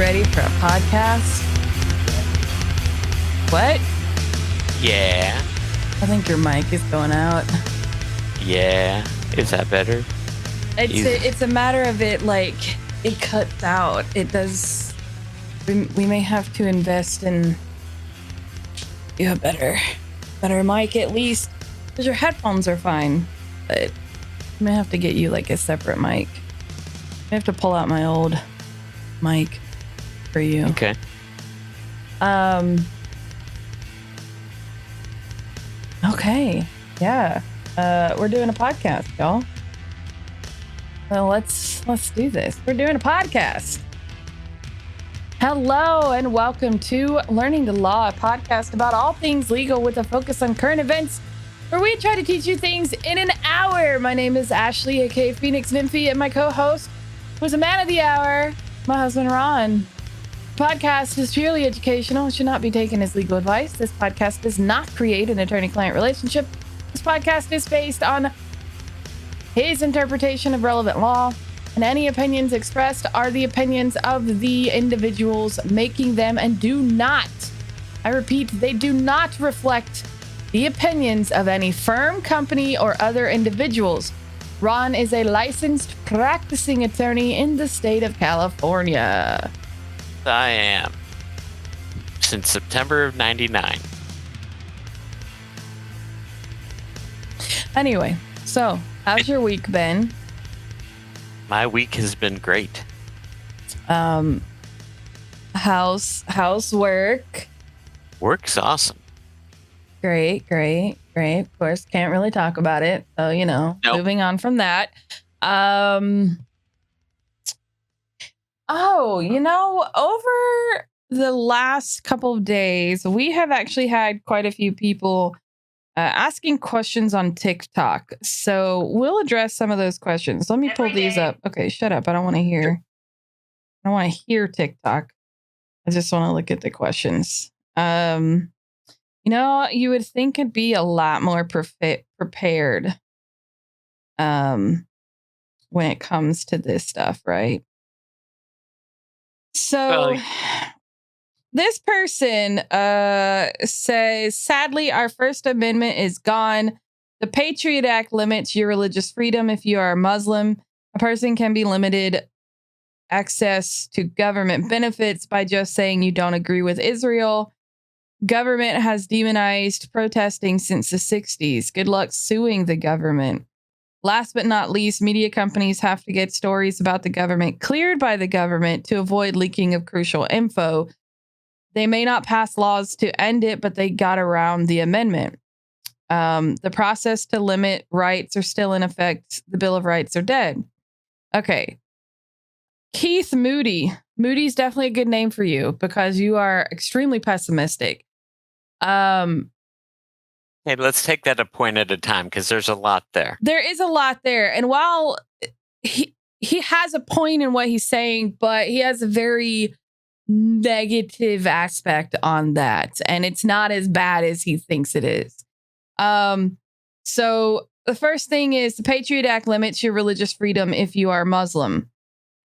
ready for a podcast? What? Yeah. I think your mic is going out. Yeah. Is that better? It's a matter of it, like, it cuts out. It does. We may have to invest in a better mic at least, because your headphones are fine, but I may have to get you like a separate mic. I have to pull out my old mic for you. Okay. Okay. Yeah. We're doing a podcast, y'all. Well, let's do this. We're doing a podcast. Hello and welcome to Learning the Law, a podcast about all things legal with a focus on current events, where we try to teach you things in an hour. My name is Ashley, aka Phoenix Nymphy, and my co-host was a man of the hour, my husband Ron. The podcast is purely educational and should not be taken as legal advice. This podcast does not create an attorney-client relationship. This podcast is based on his interpretation of relevant law, and any opinions expressed are the opinions of the individuals making them and do not, I repeat, they do not reflect the opinions of any firm, company, or other individuals. Ron is a licensed practicing attorney in the state of California. I am. Since September of 99. Anyway, so how's your week been? My week has been great. How's work? Work's awesome. Great. Of course, can't really talk about it. So, Nope. Moving on from that. Over the last couple of days, we have actually had quite a few people asking questions on TikTok. So we'll address some of those questions. Let me pull these up. Okay, shut up. I don't want to hear TikTok. I just want to look at the questions. You would think it'd be a lot more prepared when it comes to this stuff, right? So this person says, sadly, our First Amendment is gone. The Patriot Act limits your religious freedom. If you are a Muslim, a person can be limited access to government benefits by just saying you don't agree with Israel. Government has demonized protesting since the 60s. Good luck suing the government. Last but not least, media companies have to get stories about the government cleared by the government to avoid leaking of crucial info. They may not pass laws to end it, but they got around the amendment. The process to limit rights are still in effect. The Bill of Rights are dead. Okay. Keith Moody. Moody's definitely a good name for you because you are extremely pessimistic. Hey, let's take that a point at a time because there's a lot there. There is a lot there. And while he has a point in what he's saying, but he has a very negative aspect on that. And it's not as bad as he thinks it is. So the first thing is the Patriot Act limits your religious freedom if you are Muslim.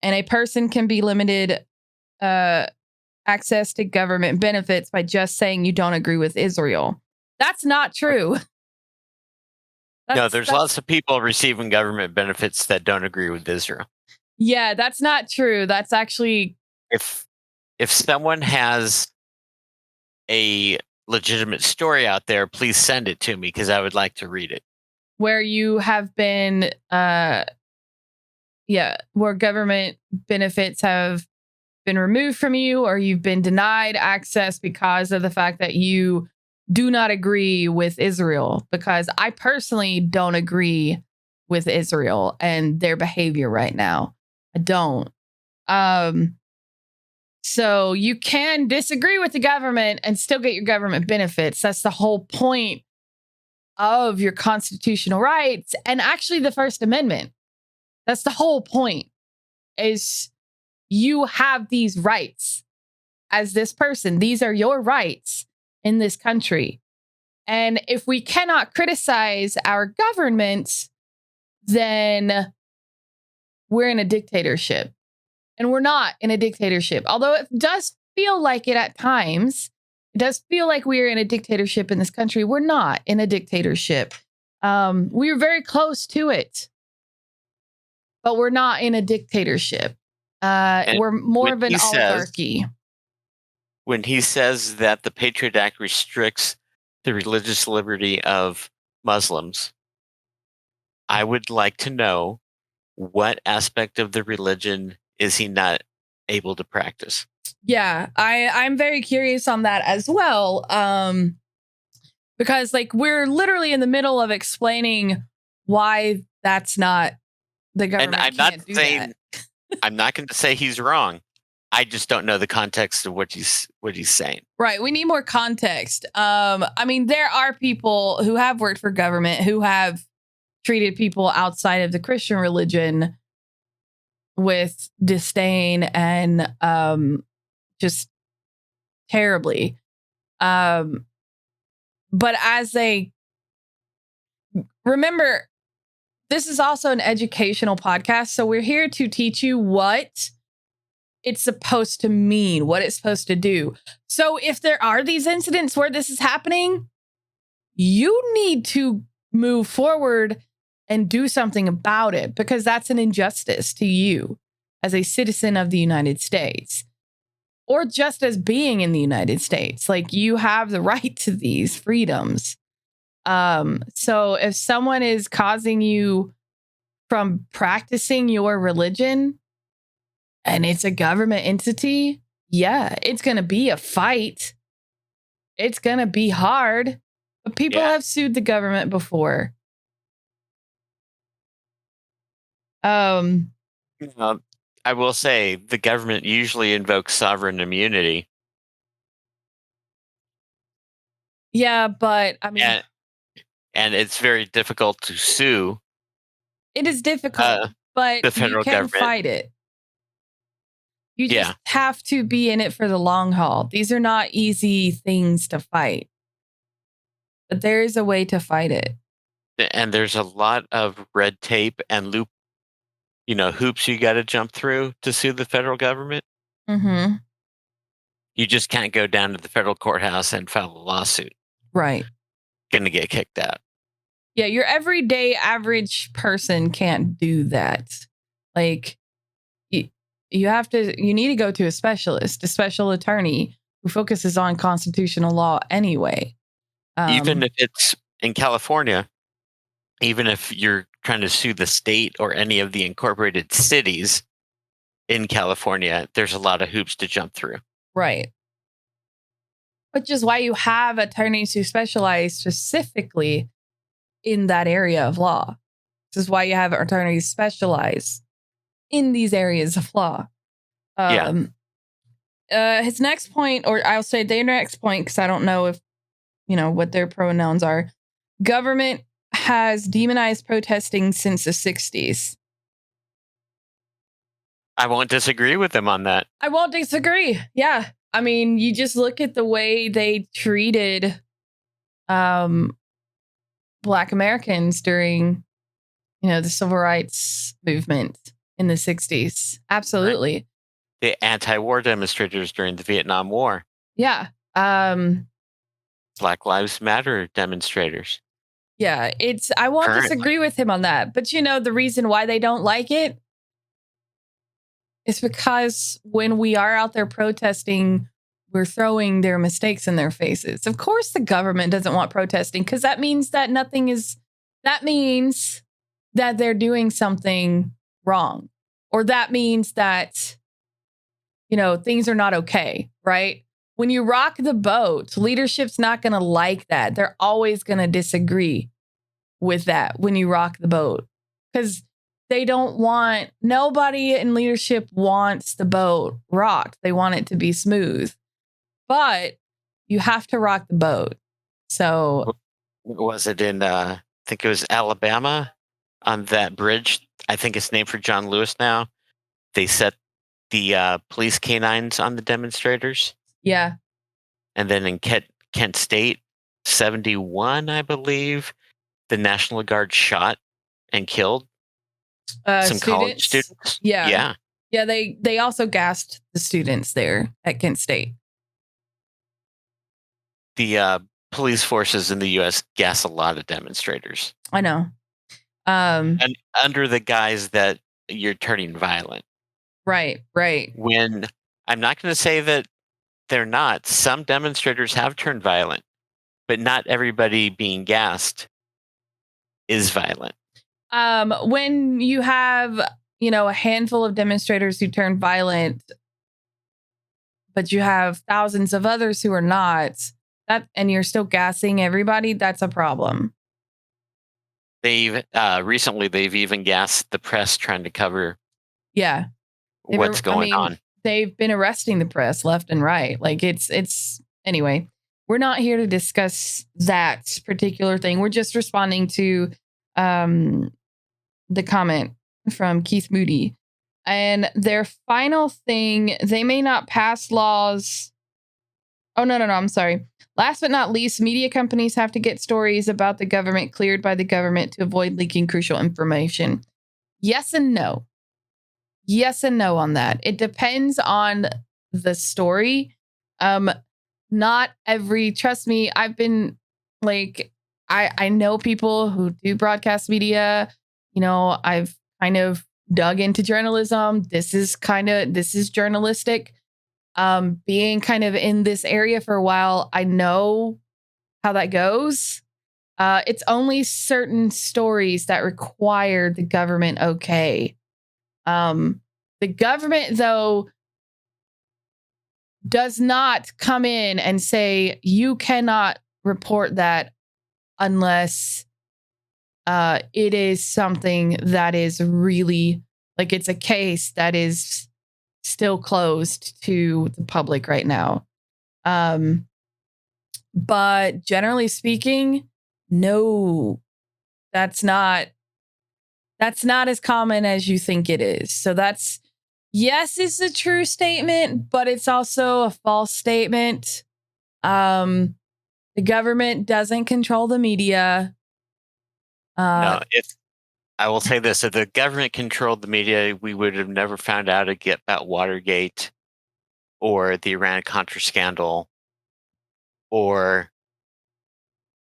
And a person can be limited access to government benefits by just saying you don't agree with Israel. That's not true. There's lots of people receiving government benefits that don't agree with Israel. Yeah, that's not true. That's actually... If someone has a legitimate story out there, please send it to me because I would like to read it. Where you have been... where government benefits have been removed from you, or you've been denied access because of the fact that you do not agree with Israel, because I personally don't agree with Israel and their behavior right now. I don't. So you can disagree with the government and still get your government benefits. That's the whole point of your constitutional rights and actually the First Amendment. That's the whole point, is you have these rights as this person. These are your rights in this country. And if we cannot criticize our government, then we're in a dictatorship. And we're not in a dictatorship. Although it does feel like it at times. It does feel like we are in a dictatorship in this country. We're not in a dictatorship. We were very close to it. But we're not in a dictatorship. We're more of an oligarchy. When he says that the Patriot Act restricts the religious liberty of Muslims, I would like to know what aspect of the religion is he not able to practice? Yeah, I'm very curious on that as well. Because like we're literally in the middle of explaining why that's not the government. And I'm not going to say he's wrong. I just don't know the context of what he's saying. Right. We need more context. I mean, there are people who have worked for government who have treated people outside of the Christian religion with disdain and just terribly. But remember, this is also an educational podcast. So we're here to teach you what it's supposed to mean, what it's supposed to do. So if there are these incidents where this is happening, you need to move forward and do something about it, because that's an injustice to you as a citizen of the United States, or just as being in the United States. Like, you have the right to these freedoms. So if someone is causing you from practicing your religion, and it's a government entity, yeah, it's going to be a fight. It's going to be hard. But people have sued the government before. I will say the government usually invokes sovereign immunity. Yeah, but I mean... And it's very difficult to sue. It is difficult, but the federal you can government. Fight it. You just have to be in it for the long haul. These are not easy things to fight. But there is a way to fight it. And there's a lot of red tape and hoops you got to jump through to sue the federal government. Mm-hmm. You just can't go down to the federal courthouse and file a lawsuit. Right. Going to get kicked out. Yeah, your everyday average person can't do that. Like, you need to go to a specialist, a special attorney who focuses on constitutional law anyway. Even if it's in California, even if you're trying to sue the state or any of the incorporated cities in California, there's a lot of hoops to jump through. Right. Which is why you have attorneys who specialize specifically in that area of law. This is why you have attorneys specialize in these areas of law. His next point, or I'll say their next point, because I don't know if, what their pronouns are. Government has demonized protesting since the 60s. I won't disagree with them on that. I won't disagree. Yeah. I mean, you just look at the way they treated Black Americans during, the civil rights movement in the 60s. Absolutely. Right. The anti-war demonstrators during the Vietnam War. Yeah. Black Lives Matter demonstrators. Yeah, I won't disagree with him on that. But the reason why they don't like it is because when we are out there protesting, we're throwing their mistakes in their faces. Of course, the government doesn't want protesting, because that means that that means that they're doing something wrong, or that means that, things are not okay, right? When you rock the boat, leadership's not going to like that. They're always going to disagree with that when you rock the boat, because nobody in leadership wants the boat rocked. They want it to be smooth, but you have to rock the boat. So was it in, I think it was Alabama on that bridge? I think it's named for John Lewis now. They set the police canines on the demonstrators. Yeah. And then in Kent State, 71, I believe, the National Guard shot and killed some college students. Yeah. Yeah, they also gassed the students there at Kent State. The police forces in the U.S. gas a lot of demonstrators. I know. And under the guise that you're turning violent. Right. When I'm not going to say that they're not. Some demonstrators have turned violent, but not everybody being gassed is violent. When you have, a handful of demonstrators who turn violent, but you have thousands of others who are not, and you're still gassing everybody, that's a problem. They've recently even gassed the press trying to cover what's going on. They've been arresting the press left and right. Like it's anyway, we're not here to discuss that particular thing. We're just responding to the comment from Keith Moody. And their final thing, they may not pass laws. Oh, no, I'm sorry. Last but not least, media companies have to get stories about the government cleared by the government to avoid leaking crucial information. Yes and no. Yes and no on that. It depends on the story. Not every, trust me, I've been like, I know people who do broadcast media. I've kind of dug into journalism. This is journalistic. Being kind of in this area for a while, I know how that goes. It's only certain stories that require the government okay. The government, though, does not come in and say you cannot report that unless it is something that is really like it's a case that is still closed to the public right now. But generally speaking, no, that's not as common as you think it is. So yes, it's a true statement, but it's also a false statement. The government doesn't control the media. No, I will say this: if the government controlled the media, we would have never found out about Watergate, or the Iran-Contra scandal, or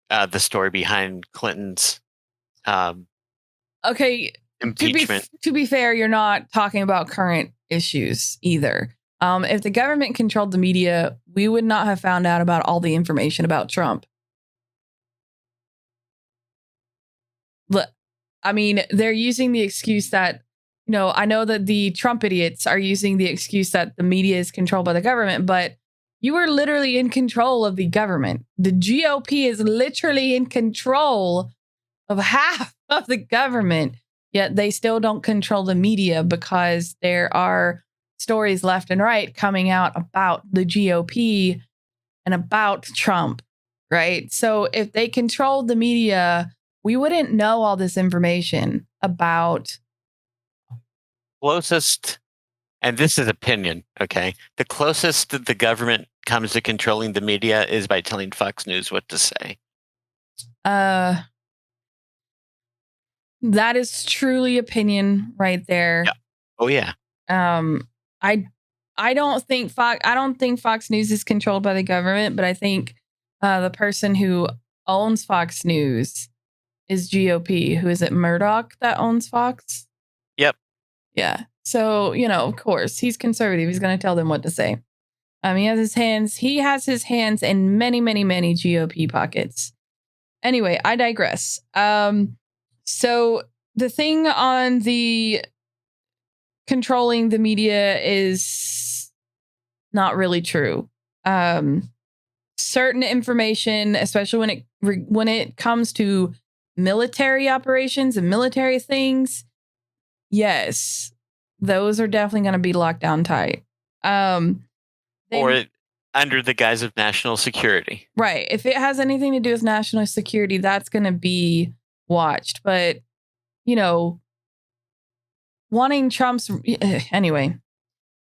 the story behind Clinton's impeachment. To be fair, you're not talking about current issues either. If the government controlled the media, we would not have found out about all the information about Trump. Look, I mean, they're using the excuse that, I know that the Trump idiots are using the excuse that the media is controlled by the government, but you are literally in control of the government. The GOP is literally in control of half of the government, yet they still don't control the media because there are stories left and right coming out about the GOP and about Trump, right? So if they controlled the media, we wouldn't know all this information about. Closest, and this is opinion, okay? The closest that the government comes to controlling the media is by telling Fox News what to say. That is truly opinion right there. Yeah. Oh yeah. I don't think Fox News is controlled by the government, but I think the person who owns Fox News is GOP. Who is it? Murdoch that owns Fox? Yep. Yeah. So, of course, he's conservative. He's going to tell them what to say. He has his hands in many, many, many GOP pockets. Anyway, I digress. So the thing on the controlling the media is not really true. Certain information, especially when it comes to military operations and military things, yes, those are definitely going to be locked down tight. Or under the guise of national security. Right. If it has anything to do with national security, that's going to be watched. But, wanting Trump's... Anyway,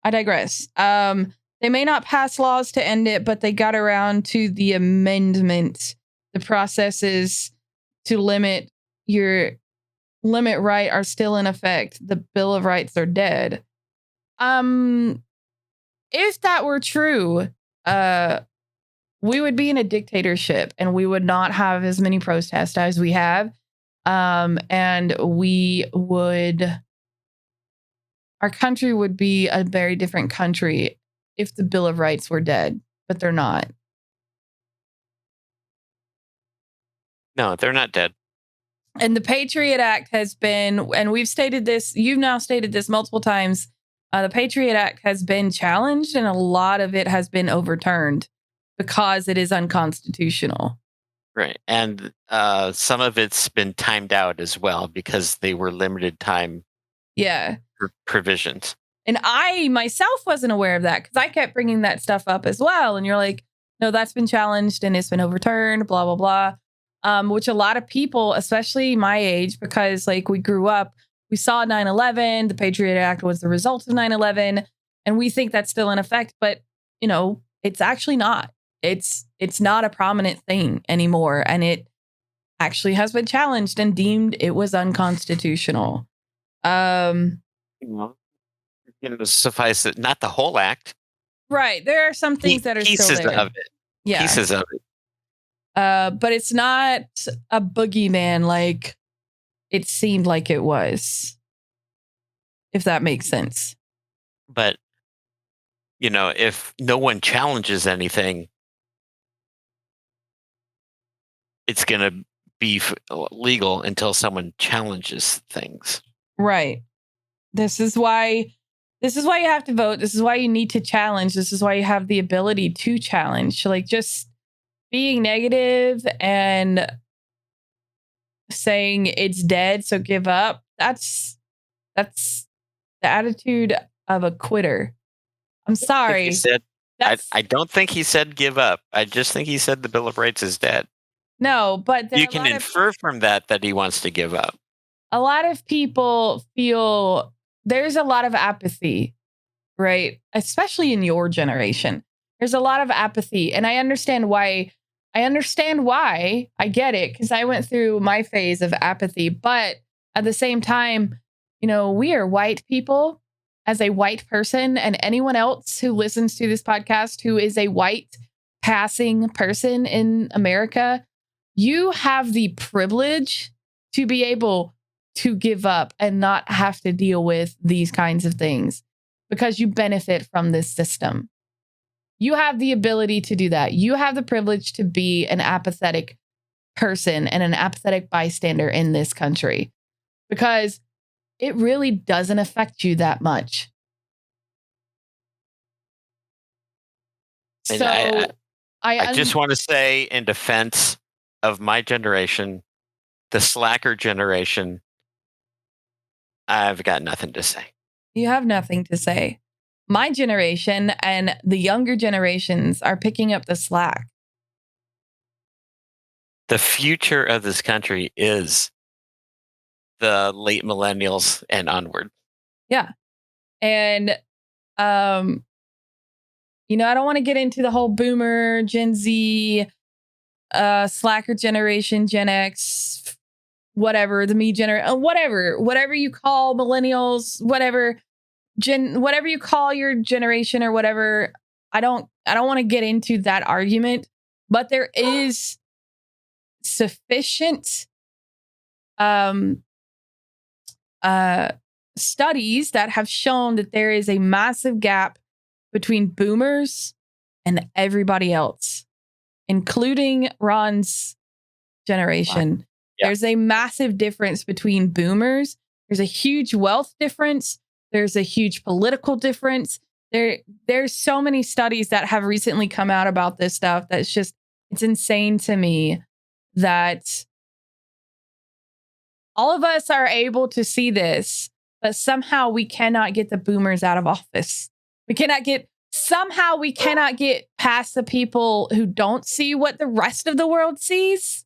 I digress. They may not pass laws to end it, but they got around to the amendment. The processes to limit right are still in effect. The Bill of Rights are dead. If that were true, we would be in a dictatorship and we would not have as many protests as we have. And our country would be a very different country if the Bill of Rights were dead, but they're not. No, they're not dead. And the Patriot Act has been, and we've stated this, you've now stated this multiple times. The Patriot Act has been challenged and a lot of it has been overturned because it is unconstitutional. Right. And some of it's been timed out as well because they were limited time provisions. And I myself wasn't aware of that because I kept bringing that stuff up as well. And you're like, no, that's been challenged and it's been overturned, blah, blah, blah. Which a lot of people, especially my age, because like we grew up, we saw 9/11, the Patriot Act was the result of 9/11, and we think that's still in effect. But, you know, it's actually not. It's not a prominent thing anymore. And it actually has been challenged and deemed it was unconstitutional. Suffice it, not the whole act. Right. There are some things that are still there. Pieces of it. Yeah. Pieces of it. But it's not a boogeyman like it seemed like it was, if that makes sense. But, you know, if no one challenges anything, it's going to be legal until someone challenges things. Right. This is why you have to vote. This is why you need to challenge. This is why you have the ability to challenge. Like just being negative and saying it's dead, so give up. That's the attitude of a quitter. I'm sorry. I don't think he said give up. I just think he said the Bill of Rights is dead. No, but you can infer from that he wants to give up. A lot of people feel there's a lot of apathy, right? Especially in your generation. There's a lot of apathy, and I understand why. I get it because I went through my phase of apathy, but at the same time, you know, we are white people. As a white person, and anyone else who listens to this podcast who is a white passing person in America, you have the privilege to be able to give up and not have to deal with these kinds of things because you benefit from this system. You have the ability to do that. You have the privilege to be an apathetic person and an apathetic bystander in this country because it really doesn't affect you that much. And so I just want to say in defense of my generation, the slacker generation, I've got nothing to say. You have nothing to say. My generation and the younger generations are picking up the slack. The future of this country is the late millennials and onward. Yeah. And, you know, I don't want to get into the whole boomer, Gen Z, slacker generation, Gen X, whatever, the me generation, whatever you call millennials, whatever you call your generation or whatever. I don't want to get into that argument, but there is sufficient studies that have shown that there is a massive gap between boomers and everybody else, including Ron's generation. Wow. Yeah. There's a massive difference between boomers. There's a huge wealth difference. There's a huge political difference. There's so many studies that have recently come out about this stuff that's it's insane to me that all of us are able to see this, but somehow we cannot get the boomers out of office. We cannot get past the people who don't see what the rest of the world sees.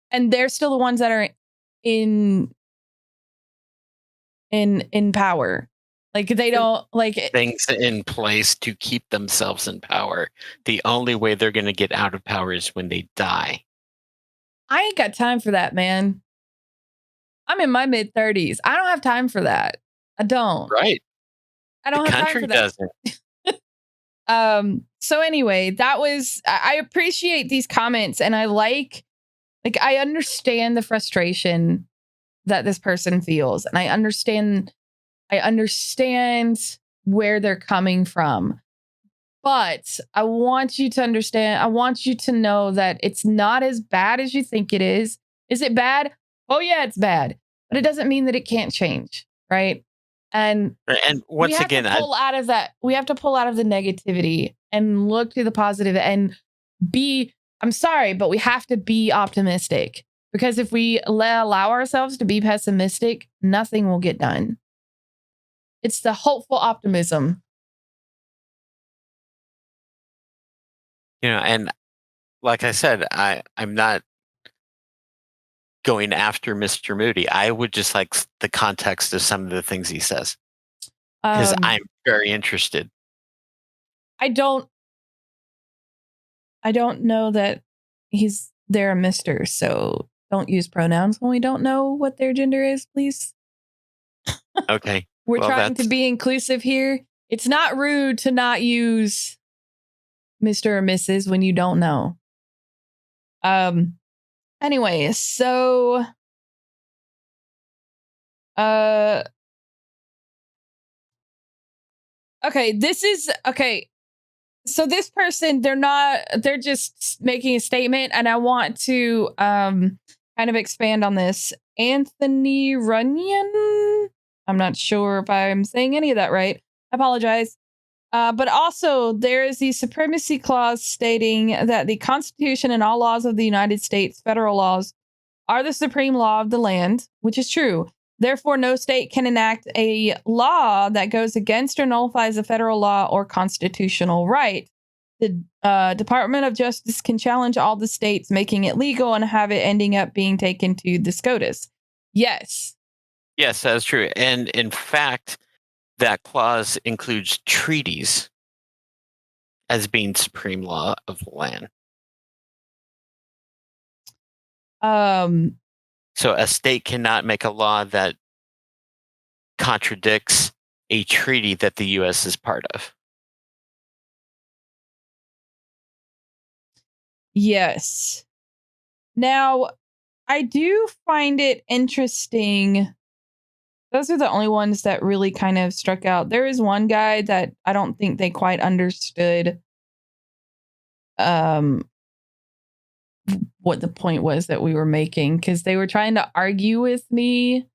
And they're still the ones that are in power. Like they don't like things in place to keep themselves in power. The only way they're going to get out of power is when they die. I ain't got time for that, man. I'm in my mid-30s. I don't have time for that. I don't. Right. I don't The have time country for that. doesn't. So anyway, that was I appreciate these comments, and I I understand the frustration that this person feels, and I understand where they're coming from. But I want you to understand, I want you to know that it's not as bad as you think it is. Is it bad? Oh yeah, it's bad. But it doesn't mean that it can't change, right? And And we once have again, to pull out of that. We have to pull out of the negativity and look to the positive and I'm sorry, but we have to be optimistic, because if we allow ourselves to be pessimistic, nothing will get done. It's the hopeful optimism. and like I said, I'm not going after Mr. Moody. I would just like the context of some of the things he says, because Um, I'm very interested. I don't know that they're a mister, so don't use pronouns when we don't know what their gender is, please. Okay. We're Well, trying to that's be inclusive here. It's not rude to not use Mr. or Mrs. when you don't know. Anyway, so okay. So this person, they're just making a statement, and I want to kind of expand on this. Anthony Runyon. I'm not sure if I'm saying any of that right. I apologize. But also, there is the Supremacy Clause stating that the Constitution and all laws of the United States, federal laws, are the supreme law of the land, which is true. Therefore, no state can enact a law that goes against or nullifies a federal law or constitutional right. The Department of Justice can challenge all the states, making it legal and have it ending up being taken to the SCOTUS. Yes. yes, that's true. And in fact, that clause includes treaties as being supreme law of the land. So a state cannot make a law that contradicts a treaty that the U.S. is part of. Yes. Now, I do find it interesting. Those are the only ones that really kind of struck out. There is one guy that I don't think they quite understood what the point was that we were making, because they were trying to argue with me,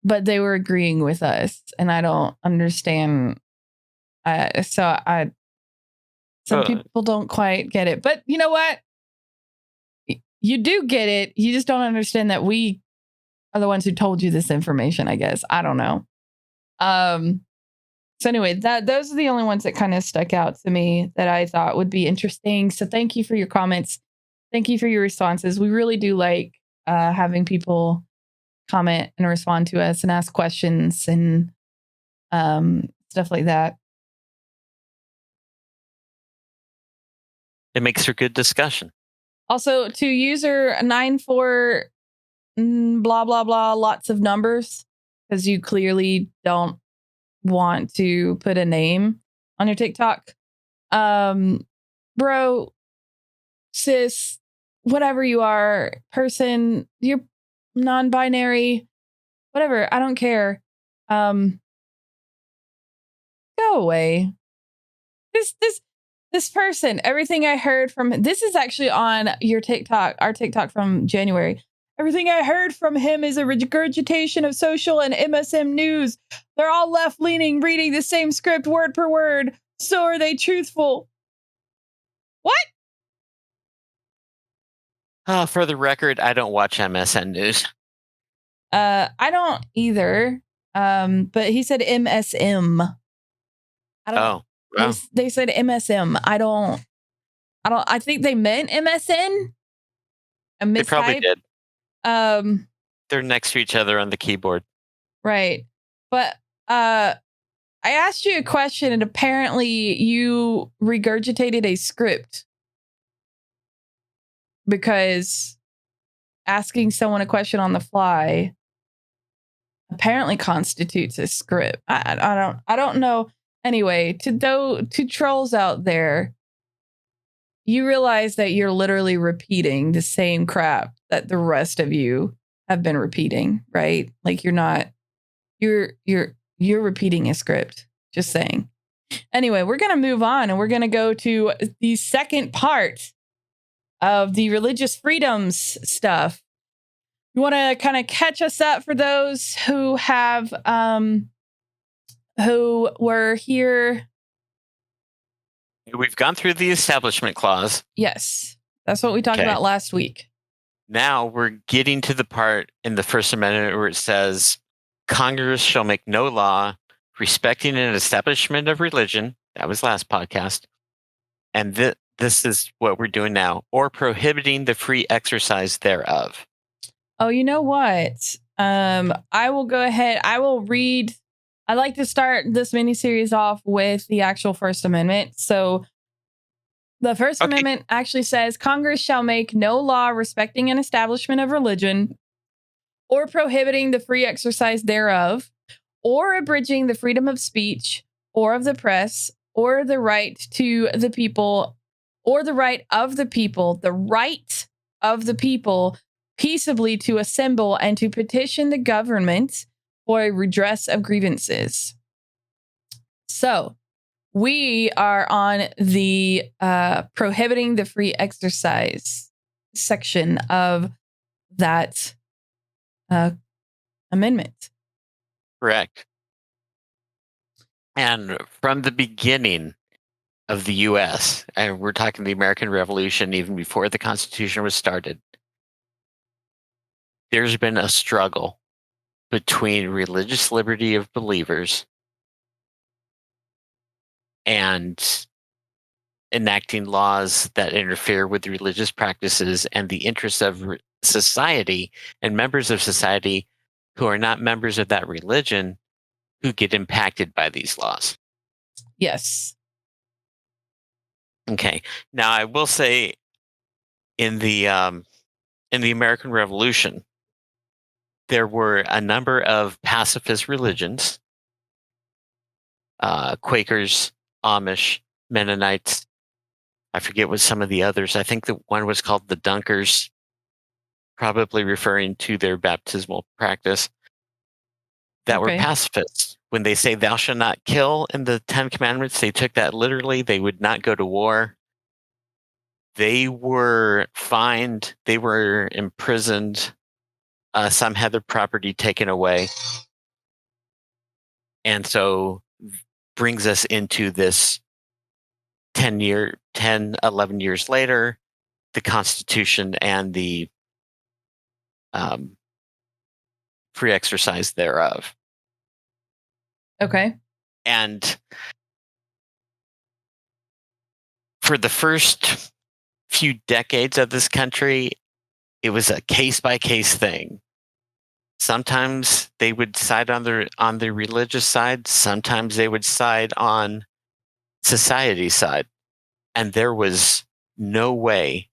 but they were agreeing with us, and I don't understand. Some people don't quite get it, but you know what? You do get it. You just don't understand that we are the ones who told you this information, I guess. I don't know. So anyway, those are the only ones that kind of stuck out to me that I thought would be interesting. So thank you for your comments. Thank you for your responses. We really do like having people comment and respond to us and ask questions and stuff like that. It makes for good discussion. Also, to user 94 blah blah blah, lots of numbers, because you clearly don't want to put a name on your TikTok. Bro, sis, whatever you are, person, you're non-binary, whatever, I don't care. Go away. This person, everything I heard from, this is actually on your TikTok, our TikTok from January. Everything I heard from him is a regurgitation of social and MSM news. They're all left-leaning, reading the same script word per word. So are they truthful? What? For the record, I don't watch MSN News. I don't either. But he said MSM. I don't. Oh, wow. They said MSM. I think they meant MSN. They probably did. Um, They're next to each other on the keyboard. Right. But I asked you a question, and apparently you regurgitated a script, because asking someone a question on the fly apparently constitutes a script. I don't know. Anyway, to trolls out there, you realize that you're literally repeating the same crap that the rest of you have been repeating, right? Like you're repeating a script. Just saying. Anyway, we're going to move on and we're going to go to the second part of the religious freedoms stuff. You want to kind of catch us up for those who have who were here. We've gone through the Establishment Clause. Yes, that's what we talked about last week. Now we're getting to the part in the First Amendment where it says, Congress shall make no law respecting an establishment of religion. That was last podcast. And this is what we're doing now, or prohibiting the free exercise thereof. Oh, you know what? I will go ahead. I will read. I like to start this miniseries off with the actual First Amendment. So the First Amendment actually says Congress shall make no law respecting an establishment of religion or prohibiting the free exercise thereof or abridging the freedom of speech or of the press or the right to the people or the right of the people, peaceably to assemble and to petition the government for a redress of grievances. So we are on the prohibiting the free exercise section of that amendment. Correct. And from the beginning of the U.S., and we're talking the American Revolution, even before the Constitution was started, there's been a struggle between religious liberty of believers and enacting laws that interfere with religious practices and the interests of society and members of society who are not members of that religion who get impacted by these laws. Yes. Okay. Now, I will say in the American Revolution, there were a number of pacifist religions, Quakers, Amish, Mennonites. I forget what some of the others. I think the one was called the Dunkers, probably referring to their baptismal practice, that were pacifists. When they say thou shalt not kill in the 10 Commandments, they took that literally. They would not go to war. They were fined. They were imprisoned. Some had their property taken away. And so brings us into this 11 years later, the Constitution and the free exercise thereof. Okay. And for the first few decades of this country, it was a case-by-case thing. Sometimes they would side on the religious side. Sometimes they would side on society's side. And there was no way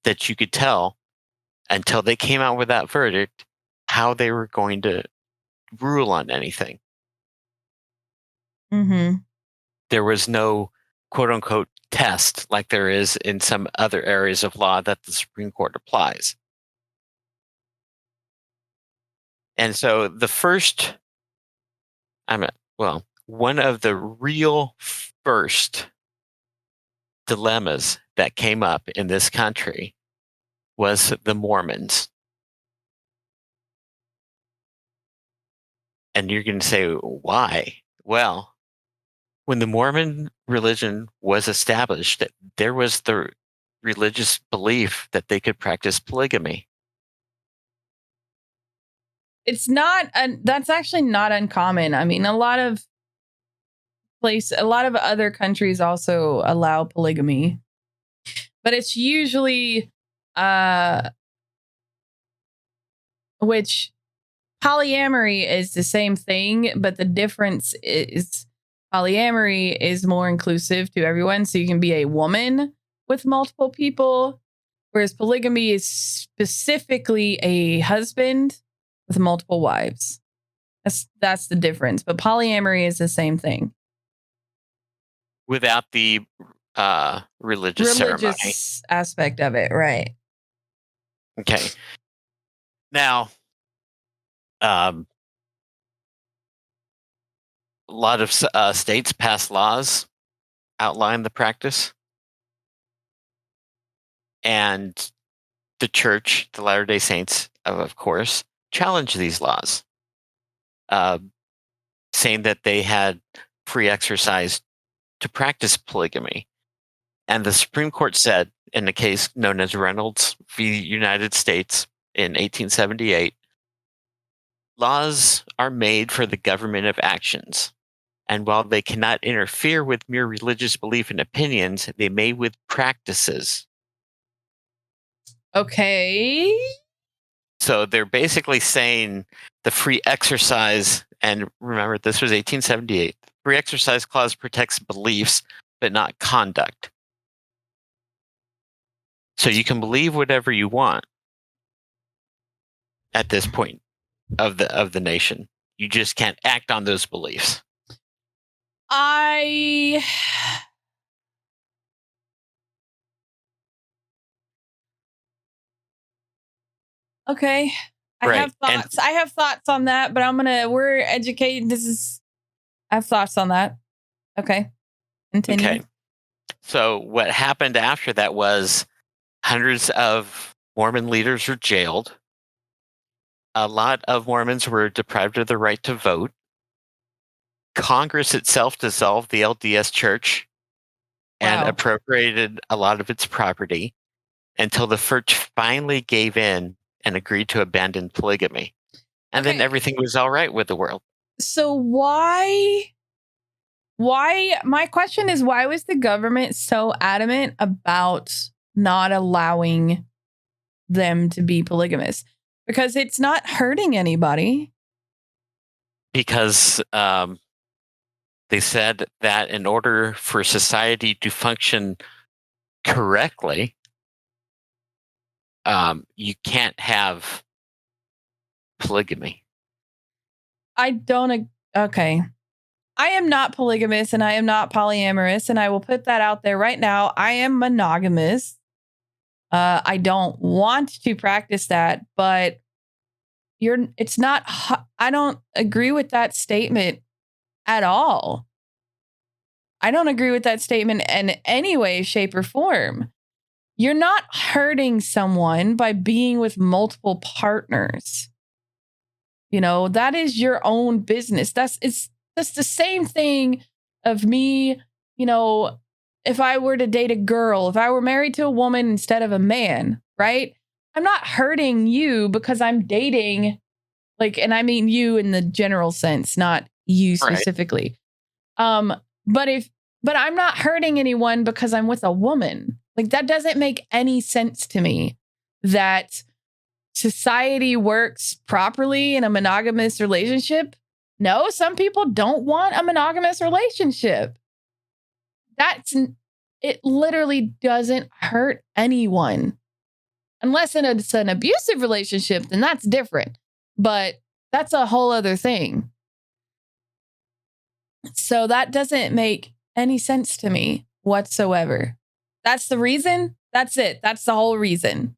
that you could tell until they came out with that verdict how they were going to rule on anything. Mm-hmm. There was no quote-unquote test like there is in some other areas of law that the Supreme Court applies. And so the first, one of the real first dilemmas that came up in this country was the Mormons. And you're going to say, why? Well, when the Mormon religion was established, there was the religious belief that they could practice polygamy. That's actually not uncommon. I mean, a lot of other countries also allow polygamy, but it's usually, which polyamory is the same thing, but the difference is polyamory is more inclusive to everyone. So you can be a woman with multiple people, whereas polygamy is specifically a husband with multiple wives. That's the difference. But polyamory is the same thing. Without the religious ceremony. Aspect of it, right? Okay. Now, a lot of states pass laws outline the practice, and the church, the Latter-day Saints, of course, challenged these laws, saying that they had free exercise to practice polygamy. And the Supreme Court said, in a case known as Reynolds v. United States in 1878, laws are made for the government of actions, and while they cannot interfere with mere religious belief and opinions, they may with practices. Okay. So they're basically saying the free exercise, and remember, this was 1878, the free exercise clause protects beliefs, but not conduct. So you can believe whatever you want at this point of the nation. You just can't act on those beliefs. Okay. I have thoughts. I have thoughts on that, but we're educated. I have thoughts on that. Okay. Continue. Okay. So what happened after that was hundreds of Mormon leaders were jailed. A lot of Mormons were deprived of the right to vote. Congress itself dissolved the LDS Church and appropriated a lot of its property until the church finally gave in and agreed to abandon polygamy. And then everything was all right with the world. So why, my question is, why was the government so adamant about not allowing them to be polygamous? Because it's not hurting anybody. Because they said that in order for society to function correctly, you can't have polygamy. Okay. I am not polygamous and I am not polyamorous, and I will put that out there right now. I am monogamous. I don't want to practice that, but I don't agree with that statement at all. I don't agree with that statement in any way, shape, or form. You're not hurting someone by being with multiple partners. That is your own business. That's the same thing of me, if I were to date a girl, if I were married to a woman instead of a man, right? I'm not hurting you because I'm dating, and I mean you in the general sense, not you specifically. Right. But I'm not hurting anyone because I'm with a woman. That doesn't make any sense to me, that society works properly in a monogamous relationship. No, some people don't want a monogamous relationship. It literally doesn't hurt anyone. Unless it's an abusive relationship, then that's different. But that's a whole other thing. So that doesn't make any sense to me whatsoever. That's the reason. That's it. That's the whole reason.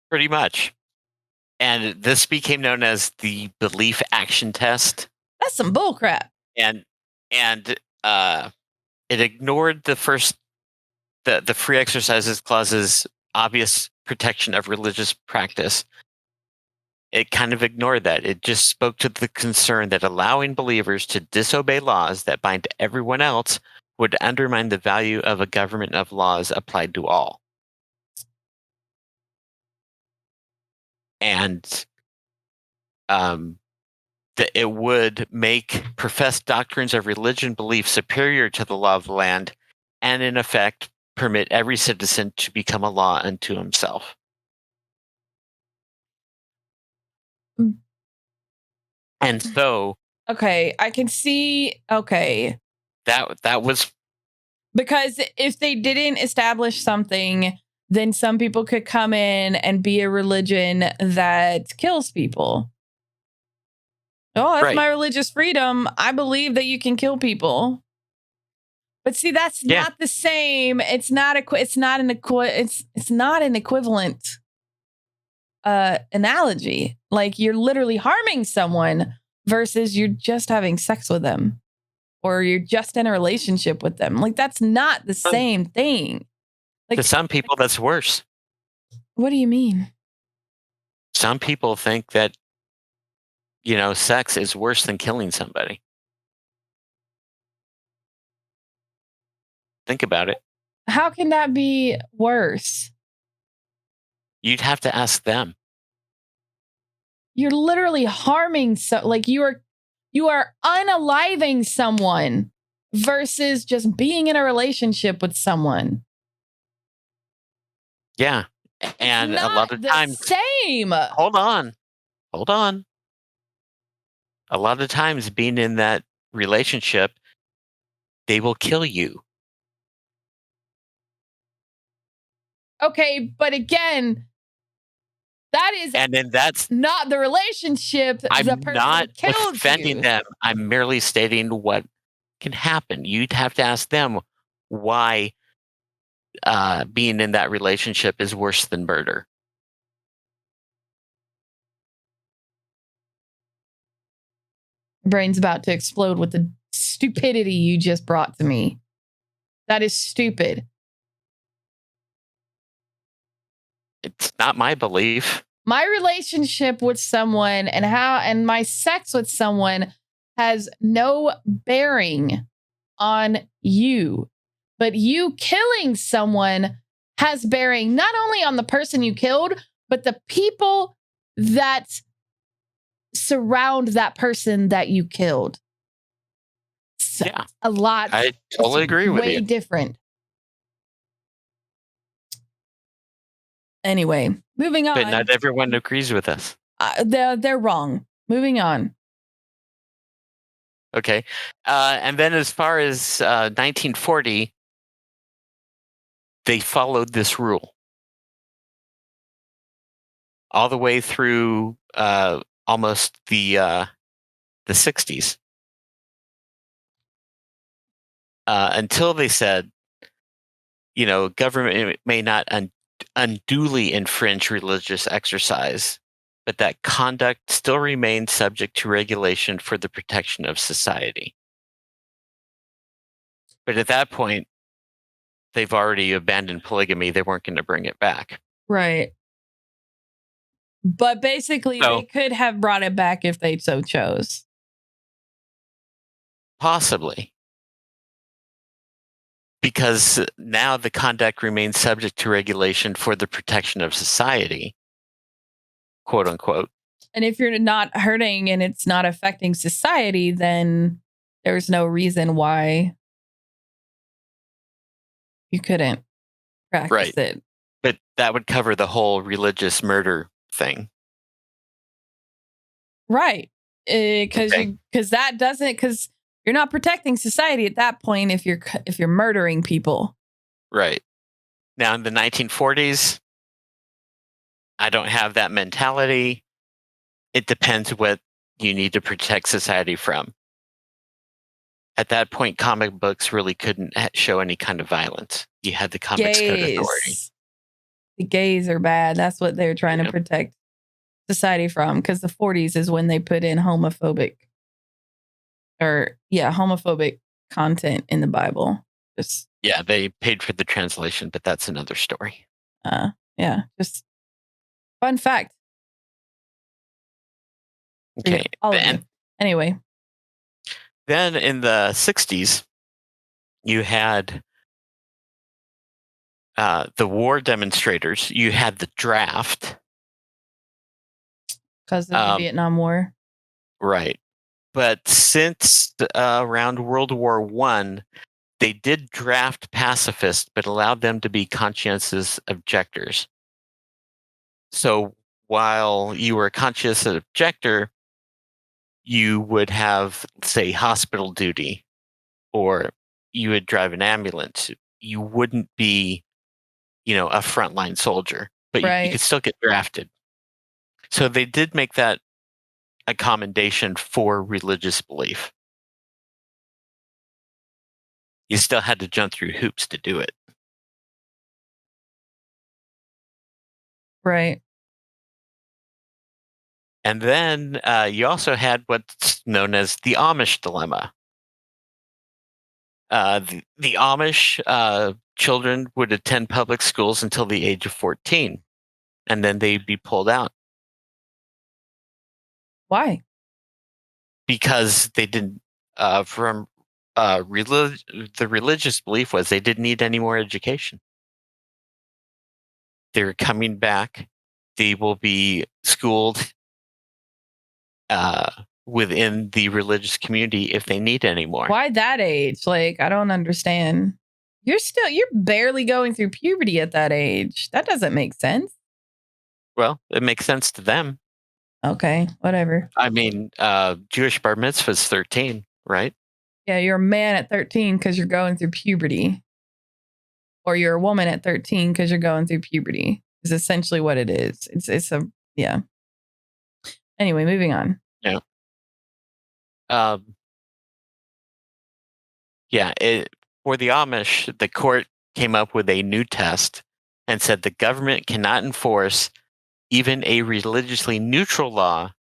Pretty much. And this became known as the belief action test. That's some bullcrap. And it ignored the free exercises clause's obvious protection of religious practice. It kind of ignored that. It just spoke to the concern that allowing believers to disobey laws that bind everyone else would undermine the value of a government of laws applied to all. And that it would make professed doctrines of religion belief superior to the law of the land, and in effect permit every citizen to become a law unto himself. And so, okay, I can see. Okay, that was because if they didn't establish something then some people could come in and be a religion that kills people. Oh, that's my religious freedom. I believe that you can kill people. But see, that's not the same. It's not an equivalent analogy. Like, you're literally harming someone versus you're just having sex with them or you're just in a relationship with them. Like, that's not the same thing. Like, to some people, that's worse. What do you mean? Some people think that, sex is worse than killing somebody. Think about it. How can that be worse? You'd have to ask them. You're literally harming you are unaliving someone versus just being in a relationship with someone. Yeah. And a lot of times, same. Hold on. A lot of times being in that relationship, they will kill you. Okay, but again, that's not the relationship. I'm the person not killed offending you. them. I'm merely stating what can happen. You'd have to ask them why being in that relationship is worse than murder. Brain's about to explode with the stupidity you just brought to me. That is stupid. It's not my belief. My relationship with someone and my sex with someone has no bearing on you. But you killing someone has bearing not only on the person you killed, but the people that surround that person that you killed. So, yeah. A lot. I totally agree with you. Way different. Anyway, moving on. But not everyone agrees with us. They're wrong. Moving on. Okay. And then as far as 1940, they followed this rule all the way through almost the 60s. Until they said, government may not unduly infringe religious exercise, but that conduct still remains subject to regulation for the protection of society. But at that point, they've already abandoned polygamy. They weren't going to bring it back. Right. But basically, they could have brought it back if they so chose. Possibly. Because now the conduct remains subject to regulation for the protection of society, quote unquote. And if you're not hurting and it's not affecting society, then there's no reason why you couldn't practice it. But that would cover the whole religious murder thing. Right. Because you're not protecting society at that point if you're murdering people. Right. Now in the 1940s, I don't have that mentality. It depends what you need to protect society from. At that point, comic books really couldn't show any kind of violence. You had the Comics Code Authority. The gays are bad. That's what they're trying to protect society from, because the 40s is when they put in homophobic content in the Bible. They paid for the translation, but that's another story. Just fun fact. Okay. Anyway. Then in the 60s, you had the war demonstrators. You had the draft. Because of the Vietnam War. Right. But since around World War I, they did draft pacifists, but allowed them to be conscientious objectors. So while you were a conscientious objector, you would have, say, hospital duty, or you would drive an ambulance. You wouldn't be a frontline soldier, but you Right. could still get drafted. So they did make that a commendation for religious belief. You still had to jump through hoops to do it. Right. And then you also had what's known as the Amish Dilemma. The Amish children would attend public schools until the age of 14, and then they'd be pulled out Why? because they didn't, the religious belief was they didn't need any more education. They're coming back. They will be schooled within the religious community if they need any more. Why that age? Like, I don't understand. You're barely going through puberty at that age. That doesn't make sense. Well, it makes sense to them. Okay, whatever. I mean, Jewish bar mitzvah is 13, right? Yeah, you're a man at 13 because you're going through puberty. Or you're a woman at 13 because you're going through puberty. Is essentially what it is. Yeah. Anyway, moving on. Yeah. For the Amish, the court came up with a new test and said the government cannot enforce even a religiously neutral law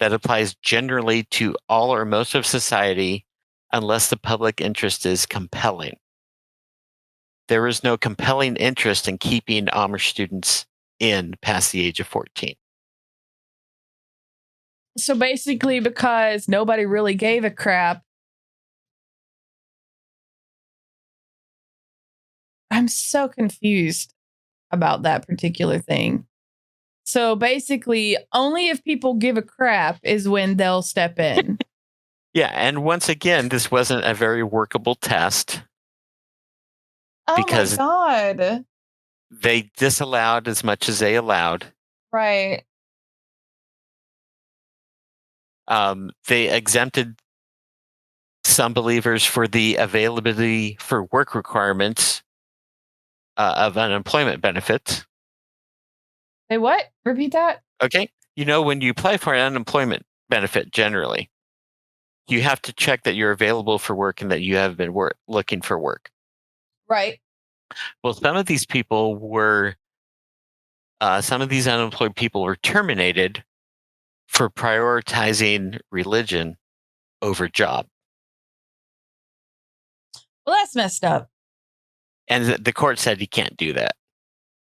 that applies generally to all or most of society unless the public interest is compelling. There is no compelling interest in keeping Amish students in past the age of 14. So basically, because nobody really gave a crap, I'm so confused about that particular thing. So basically, only if people give a crap is when they'll step in. Yeah, and once again, this wasn't a very workable test. Because my God. they disallowed as much as they allowed. Right. They exempted some believers for the availability for work requirements of unemployment benefits. Say what? Repeat that? Okay. When you apply for an unemployment benefit, generally, you have to check that you're available for work and that you have been looking for work. Right. Well, some of these unemployed people were terminated for prioritizing religion over job. Well, that's messed up. And the court said you can't do that.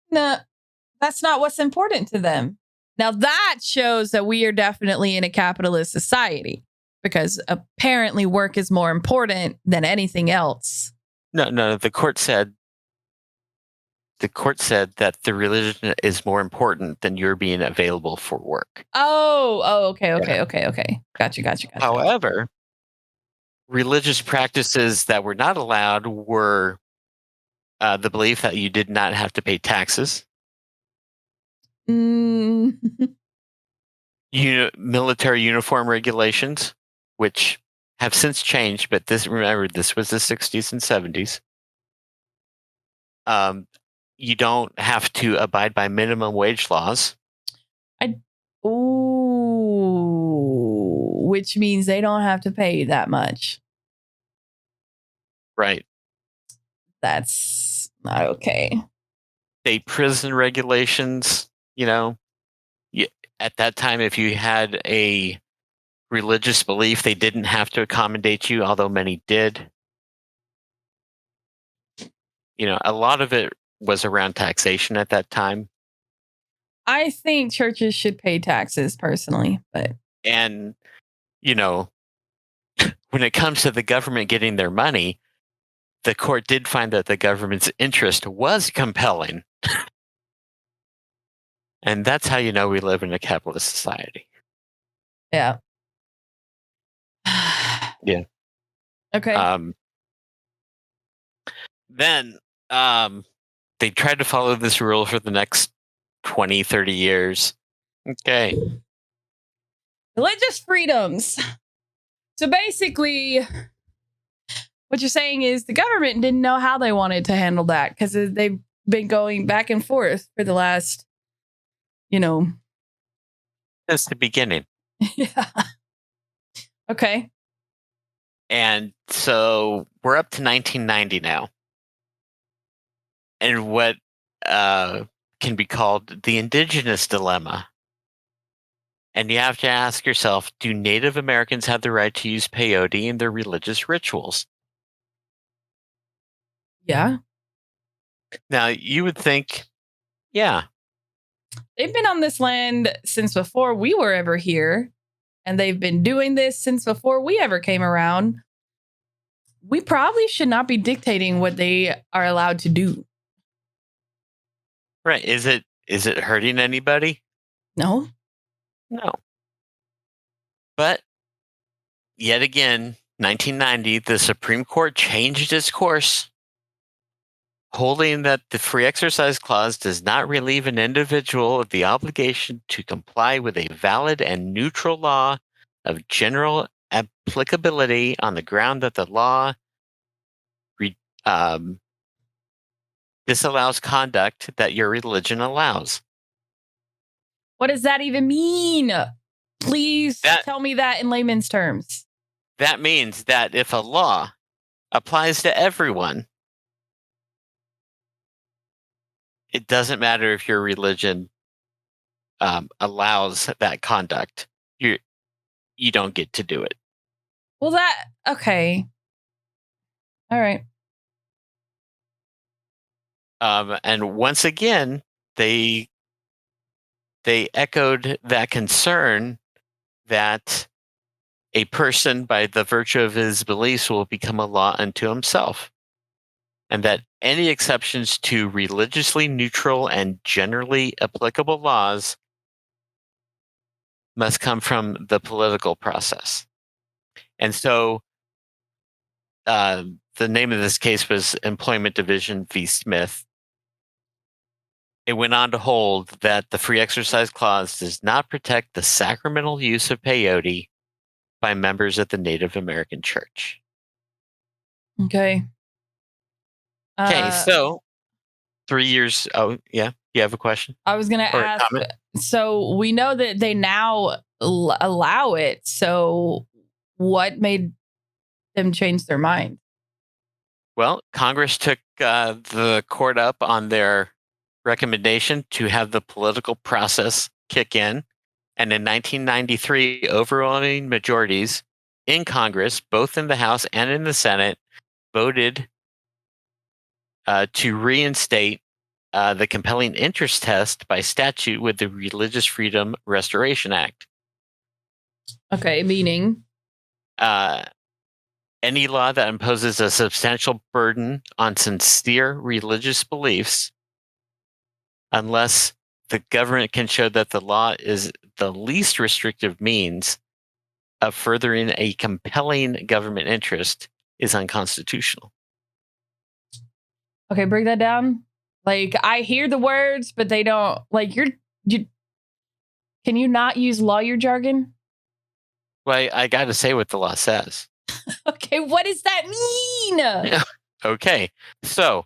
No, that's not what's important to them. Now that shows that we are definitely in a capitalist society because apparently work is more important than anything else. No, the court said that the religion is more important than your being available for work. Okay. Yeah. Gotcha. However, religious practices that were not allowed were the belief that you did not have to pay taxes. Military uniform regulations, which have since changed, but this was the 60s and 70s. You don't have to abide by minimum wage laws. Which means they don't have to pay you that much. Right. That's not okay. State prison regulations, at that time, if you had a religious belief, they didn't have to accommodate you, although many did. A lot of it was around taxation at that time. I think churches should pay taxes personally, but. And, when it comes to the government getting their money, the court did find that the government's interest was compelling. And that's how you know we live in a capitalist society. Yeah. Yeah. Okay. Then they tried to follow this rule for the next 20, 30 years. Okay. Religious freedoms. So basically, what you're saying is the government didn't know how they wanted to handle that because they been going back and forth for the last, That's the beginning. Yeah. Okay. And so we're up to 1990 now. And what can be called the Indigenous Dilemma. And you have to ask yourself, do Native Americans have the right to use peyote in their religious rituals? Yeah. Now, you would think, yeah. They've been on this land since before we were ever here, and they've been doing this since before we ever came around. We probably should not be dictating what they are allowed to do. Right. Is it hurting anybody? No. No. But yet again, 1990, the Supreme Court changed its course, holding that the Free Exercise Clause does not relieve an individual of the obligation to comply with a valid and neutral law of general applicability on the ground that the law disallows conduct that your religion allows. What does that even mean? Please tell me that in layman's terms. That means that if a law applies to everyone, it doesn't matter if your religion allows that conduct. You don't get to do it. Well, okay. All right. And once again, they echoed that concern that a person, by the virtue of his beliefs, will become a law unto himself, and that any exceptions to religiously neutral and generally applicable laws must come from the political process. And so the name of this case was Employment Division v. Smith. It went on to hold that the Free Exercise Clause does not protect the sacramental use of peyote by members of the Native American Church. Okay. Okay, so 3 years. Oh, yeah. You have a question? I was going to ask. So we know that they now allow it. So what made them change their mind? Well, Congress took the court up on their recommendation to have the political process kick in. And in 1993, overwhelming majorities in Congress, both in the House and in the Senate, voted to reinstate the compelling interest test by statute with the Religious Freedom Restoration Act. Okay, meaning? Any law that imposes a substantial burden on sincere religious beliefs, unless the government can show that the law is the least restrictive means of furthering a compelling government interest, is unconstitutional. Okay, break that down. Like, I hear the words, but they don't, like, can you not use lawyer jargon? Well, I got to say what the law says. Okay, what does that mean? Okay, so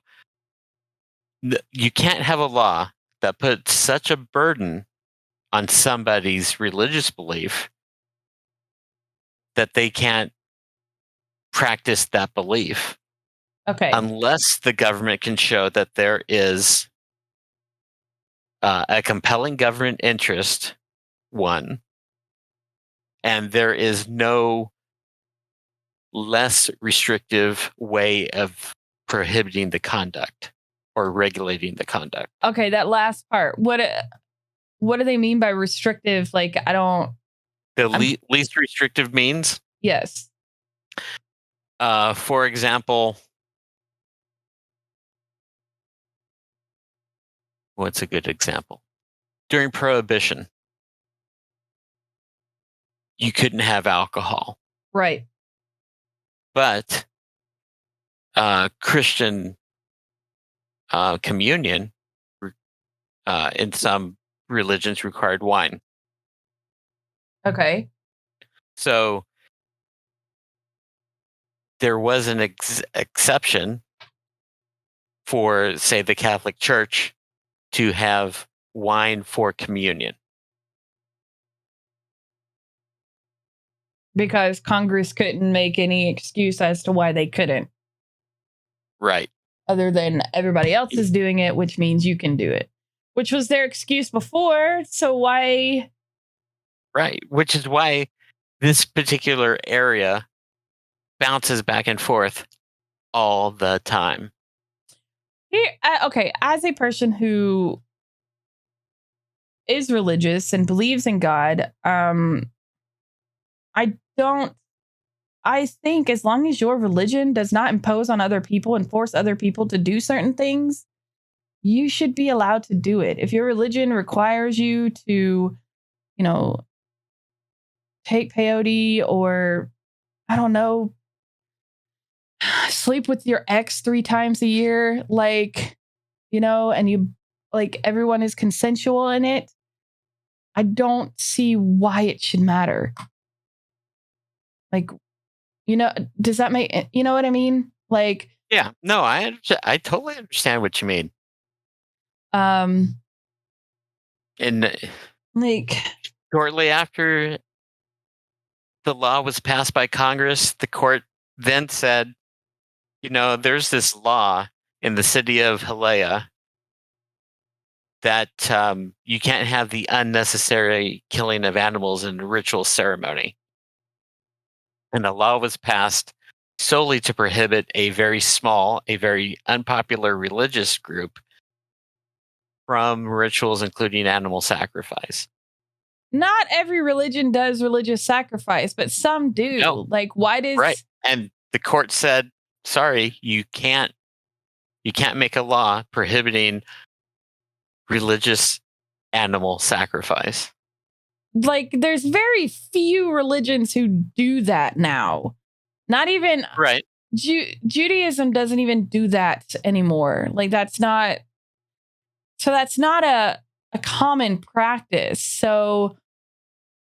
you can't have a law that puts such a burden on somebody's religious belief that they can't practice that belief. Okay. Unless the government can show that there is a compelling government interest, one, and there is no less restrictive way of prohibiting the conduct or regulating the conduct. Okay, that last part. What do they mean by restrictive? Like, I don't. The least restrictive means? Yes. For example, what's a good example? During Prohibition, you couldn't have alcohol. Right. But Christian communion in some religions required wine. Okay. So there was an exception for, say, the Catholic Church to have wine for communion. Because Congress couldn't make any excuse as to why they couldn't. Right. Other than everybody else is doing it, which means you can do it. Which was their excuse before, so why? Right, which is why this particular area bounces back and forth all the time. Here, okay, as a person who is religious and believes in God, I think as long as your religion does not impose on other people and force other people to do certain things, you should be allowed to do it. If your religion requires you to, take peyote or, I don't know, sleep with your ex 3 times a year, and you, everyone is consensual in it, I don't see why it should matter. Does that make, you know what I mean? Yeah, no, I totally understand what you mean. And shortly after the law was passed by Congress, the court then said, there's this law in the city of Hialeah that you can't have the unnecessary killing of animals in a ritual ceremony. And a law was passed solely to prohibit a very small, a very unpopular religious group from rituals including animal sacrifice. Not every religion does religious sacrifice, but some do. No. Why does... Right. And the court said, sorry, you can't make a law prohibiting religious animal sacrifice. There's very few religions who do that now. Not even... Right. Judaism doesn't even do that anymore. That's not a common practice. So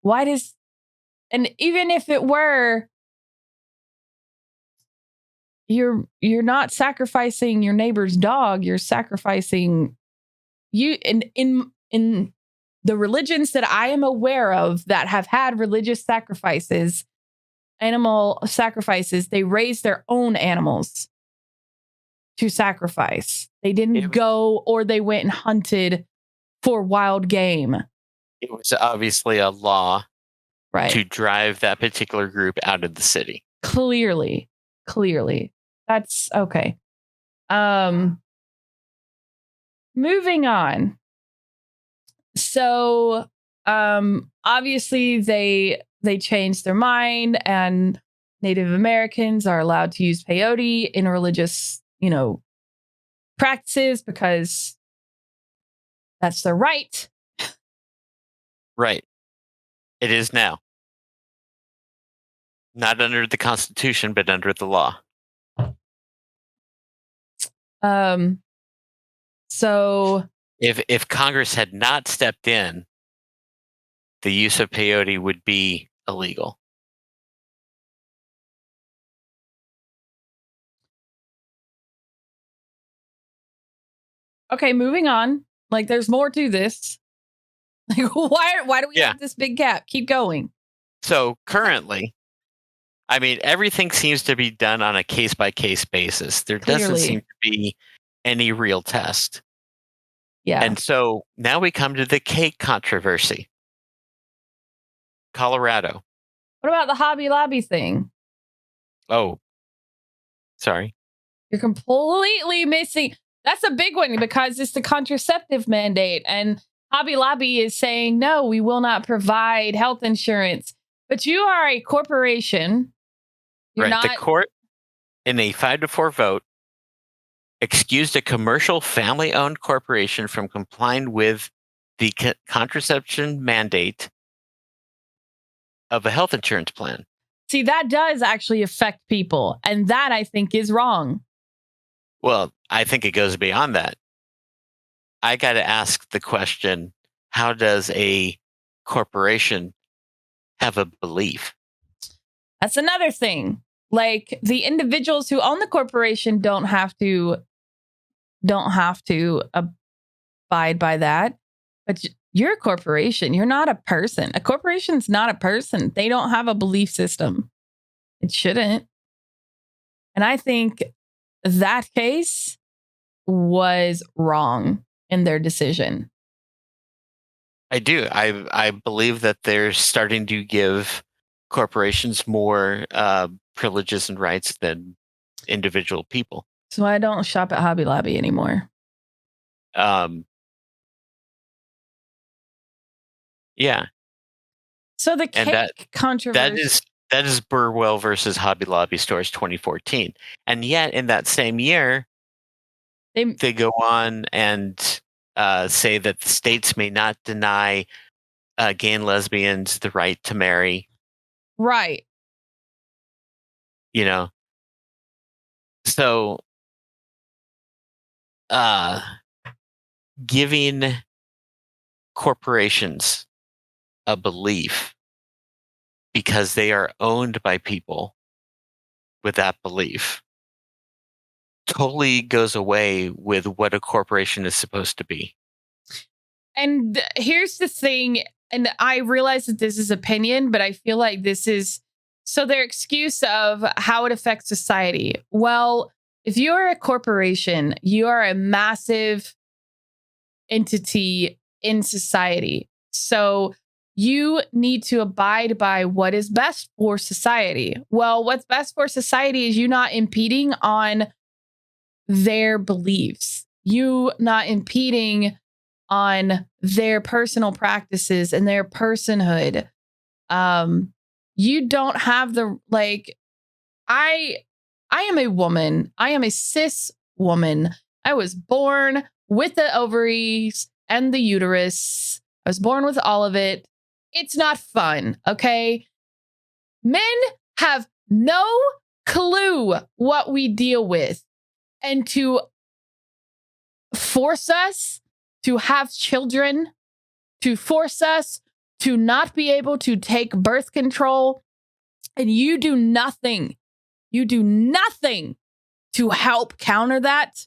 why does... And even if it were, you're not sacrificing your neighbor's dog, you're sacrificing you. In the religions that I am aware of that have had religious sacrifices, animal sacrifices, they raised their own animals to sacrifice. They didn't go, or they went and hunted for wild game. It was obviously a law, right, to drive that particular group out of the city. Clearly. That's okay. Moving on. So, obviously they changed their mind, and Native Americans are allowed to use peyote in religious, practices because that's their right. Right. It is now. Not under the Constitution, but under the law. So if Congress had not stepped in, the use of peyote would be illegal. Okay, moving on. There's more to this. Why do we have this big gap? Keep going. So currently, everything seems to be done on a case-by-case basis. There doesn't seem to be any real test. Yeah. And so now we come to the cake controversy. Colorado. What about the Hobby Lobby thing? Oh, sorry. You're completely missing. That's a big one because it's the contraceptive mandate. And Hobby Lobby is saying, no, we will not provide health insurance. But you are a corporation. You're right. The court, in a 5-4 vote, excused a commercial family-owned corporation from complying with the contraception mandate of a health insurance plan. See, that does actually affect people. And that, I think, is wrong. Well, I think it goes beyond that. I got to ask the question, how does a corporation have a belief? That's another thing. The individuals who own the corporation don't have to don't have to abide by that. But you're a corporation. You're not a person. A corporation's not a person. They don't have a belief system. It shouldn't. And I think that case was wrong in their decision. I do. I believe that they're starting to give corporations more privileges and rights than individual people. So I don't shop at Hobby Lobby anymore. Yeah. So the cake controversy. That is Burwell versus Hobby Lobby stores 2014. And yet in that same year, they go on and say that the states may not deny gay and lesbians the right to marry. Right. You know. So giving corporations a belief because they are owned by people with that belief totally goes away with what a corporation is supposed to be. And here's the thing, and I realize that this is opinion, but I feel like this is so their excuse of how it affects society. Well, if you're a corporation, you are a massive entity in society. So you need to abide by what is best for society. Well, what's best for society is you not impeding on their beliefs, you not impeding on their personal practices and their personhood. You don't have the I am a woman. I am a cis woman. I was born with the ovaries and the uterus. I was born with all of it. It's not fun, okay? Men have no clue what we deal with. And to force us to have children, to force us to not be able to take birth control, and you do nothing to help counter that.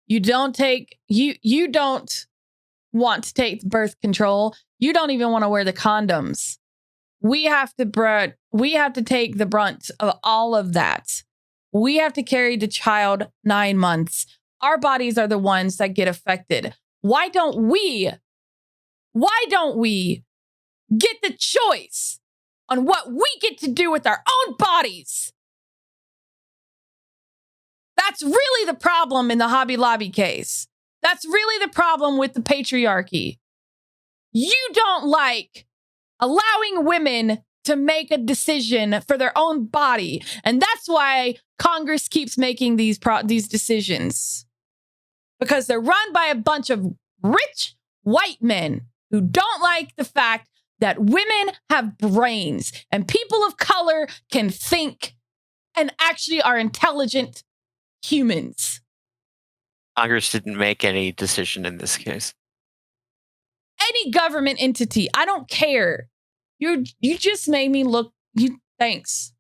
You don't want to take birth control. You don't even want to wear the condoms. We have to take the brunt of all of that. We have to carry the child 9 months. Our bodies are the ones that get affected. Why don't we get the choice on what we get to do with our own bodies? That's really the problem in the Hobby Lobby case. That's really the problem with the patriarchy. You don't like allowing women to make a decision for their own body. And that's why Congress keeps making these decisions. Because they're run by a bunch of rich white men who don't like the fact that women have brains and people of color can think and actually are intelligent humans. Congress didn't make any decision in this case. Any government entity, I don't care. You just made me look. Thanks.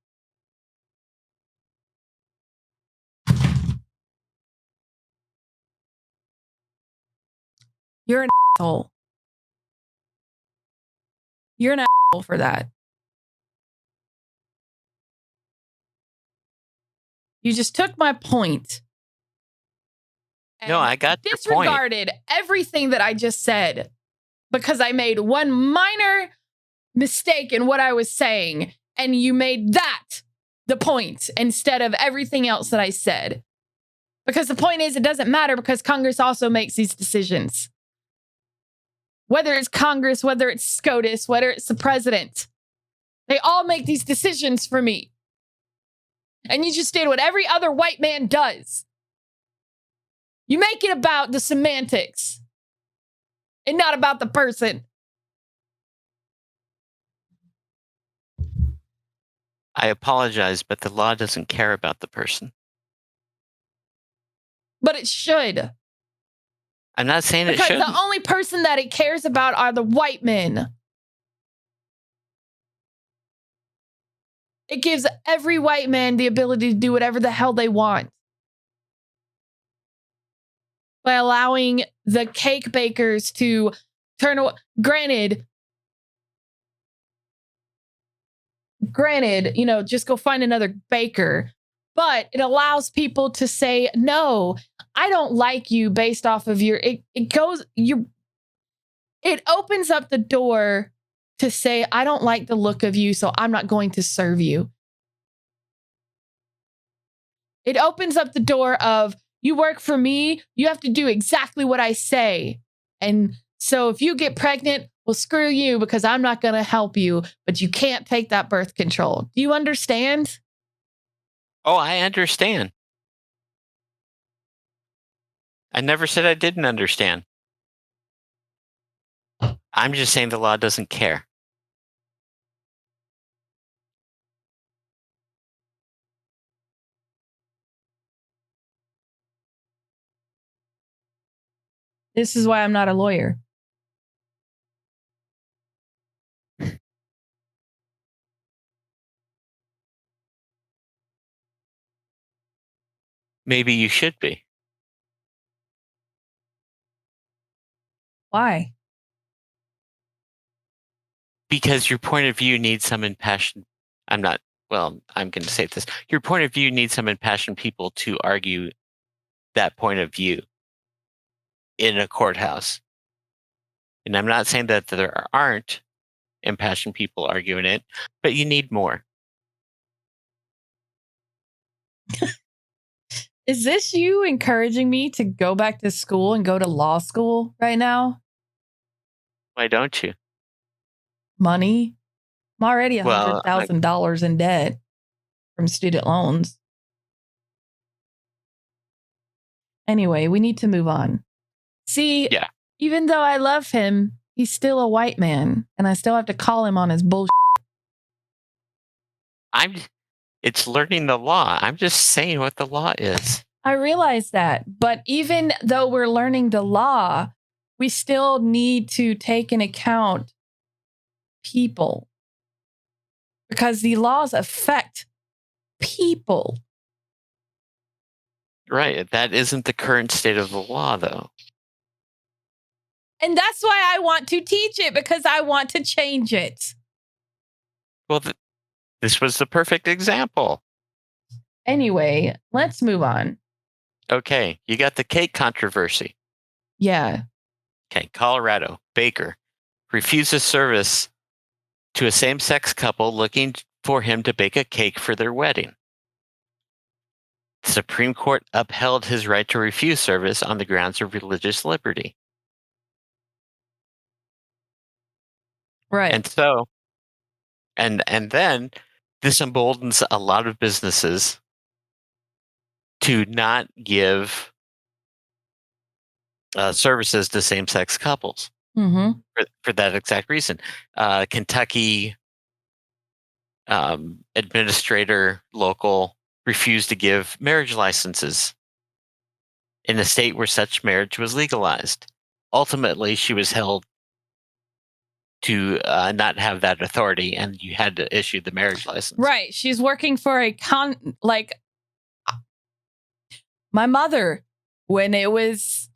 You're an asshole. You're an asshole for that. You just took my point. No, I got your point. Disregarded everything that I just said because I made one minor mistake in what I was saying, and you made that the point instead of everything else that I said. Because the point is, it doesn't matter because Congress also makes these decisions. Whether it's Congress, whether it's SCOTUS, whether it's the president, they all make these decisions for me. And you just did what every other white man does. You make it about the semantics and not about the person. I apologize, but the law doesn't care about the person. But it should. I'm not saying it should. Because the only person that it cares about are the white men. It gives every white man the ability to do whatever the hell they want. by allowing the cake bakers to turn away. Granted, just go find another baker. But it allows people to say, no, I don't like you based off of it opens up the door to say, I don't like the look of you, so I'm not going to serve you. It opens up the door of, you work for me, you have to do exactly what I say. And so if you get pregnant, well, screw you, because I'm not going to help you, but you can't take that birth control. Do you understand? Oh, I understand. I never said I didn't understand. I'm just saying the law doesn't care. This is why I'm not a lawyer. Maybe you should be. Why? Because your point of view needs some impassioned. I'm going to say this. Your point of view needs some impassioned people to argue that point of view in a courthouse. And I'm not saying that there aren't impassioned people arguing it, but you need more. Is this you encouraging me to go back to school and go to law school right now? Why don't you? Money? I'm already Well, $100,000 in debt from student loans. Anyway, we need to move on. See, yeah. Even though I love him, he's still a white man, and I still have to call him on his bullshit. It's learning the law. I'm just saying what the law is. I realize that, but even though we're learning the law, we still need to take into account people, because the laws affect people. Right. That isn't the current state of the law, though. And that's why I want to teach it, because I want to change it. Well, this was the perfect example. Anyway, let's move on. Okay. You got the cake controversy. Yeah. Okay. Colorado. Baker refuses service to a same-sex couple looking for him to bake a cake for their wedding. The Supreme Court upheld his right to refuse service on the grounds of religious liberty. Right. And so, and then this emboldens a lot of businesses to not give services to same-sex couples for that exact reason. Kentucky administrator local refused to give marriage licenses in a state where such marriage was legalized. Ultimately, she was held to not have that authority, and you had to issue the marriage license. Right. She's working for my mother, when it was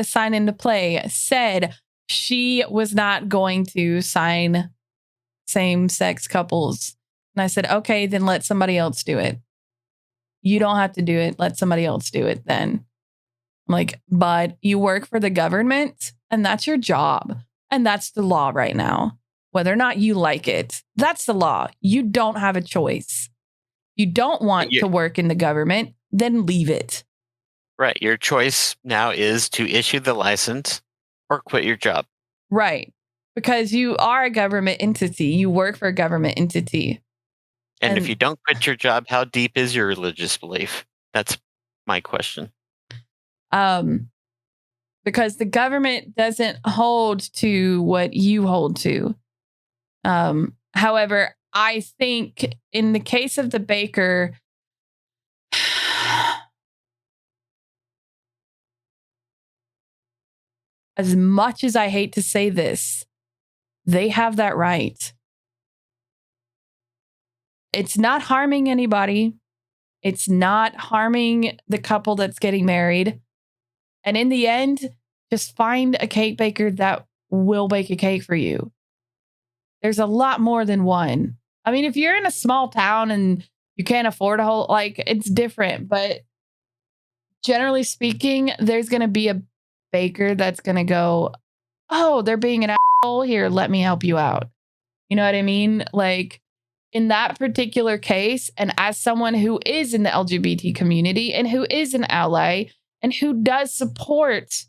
signed into play, said she was not going to sign same-sex couples. And I said, okay, then let somebody else do it. You don't have to do it. Let somebody else do it then. But you work for the government, and that's your job. And that's the law right now. Whether or not you like it, that's the law. You don't have a choice. You don't want to work in the government, then leave it. Right. Your choice now is to issue the license or quit your job. Right. Because you are a government entity. You work for a government entity. And if you don't quit your job, how deep is your religious belief? That's my question. Because the government doesn't hold to what you hold to. However, I think in the case of the baker, as much as I hate to say this, they have that right. It's not harming anybody. It's not harming the couple that's getting married. And in the end, just find a cake baker that will bake a cake for you. There's a lot more than one. I mean, if you're in a small town and you can't afford a whole, like, it's different. But generally speaking, there's going to be a baker that's going to go, oh, they're being an asshole here. Let me help you out. You know what I mean? Like, in that particular case, and as someone who is in the LGBT community and who is an ally and who does support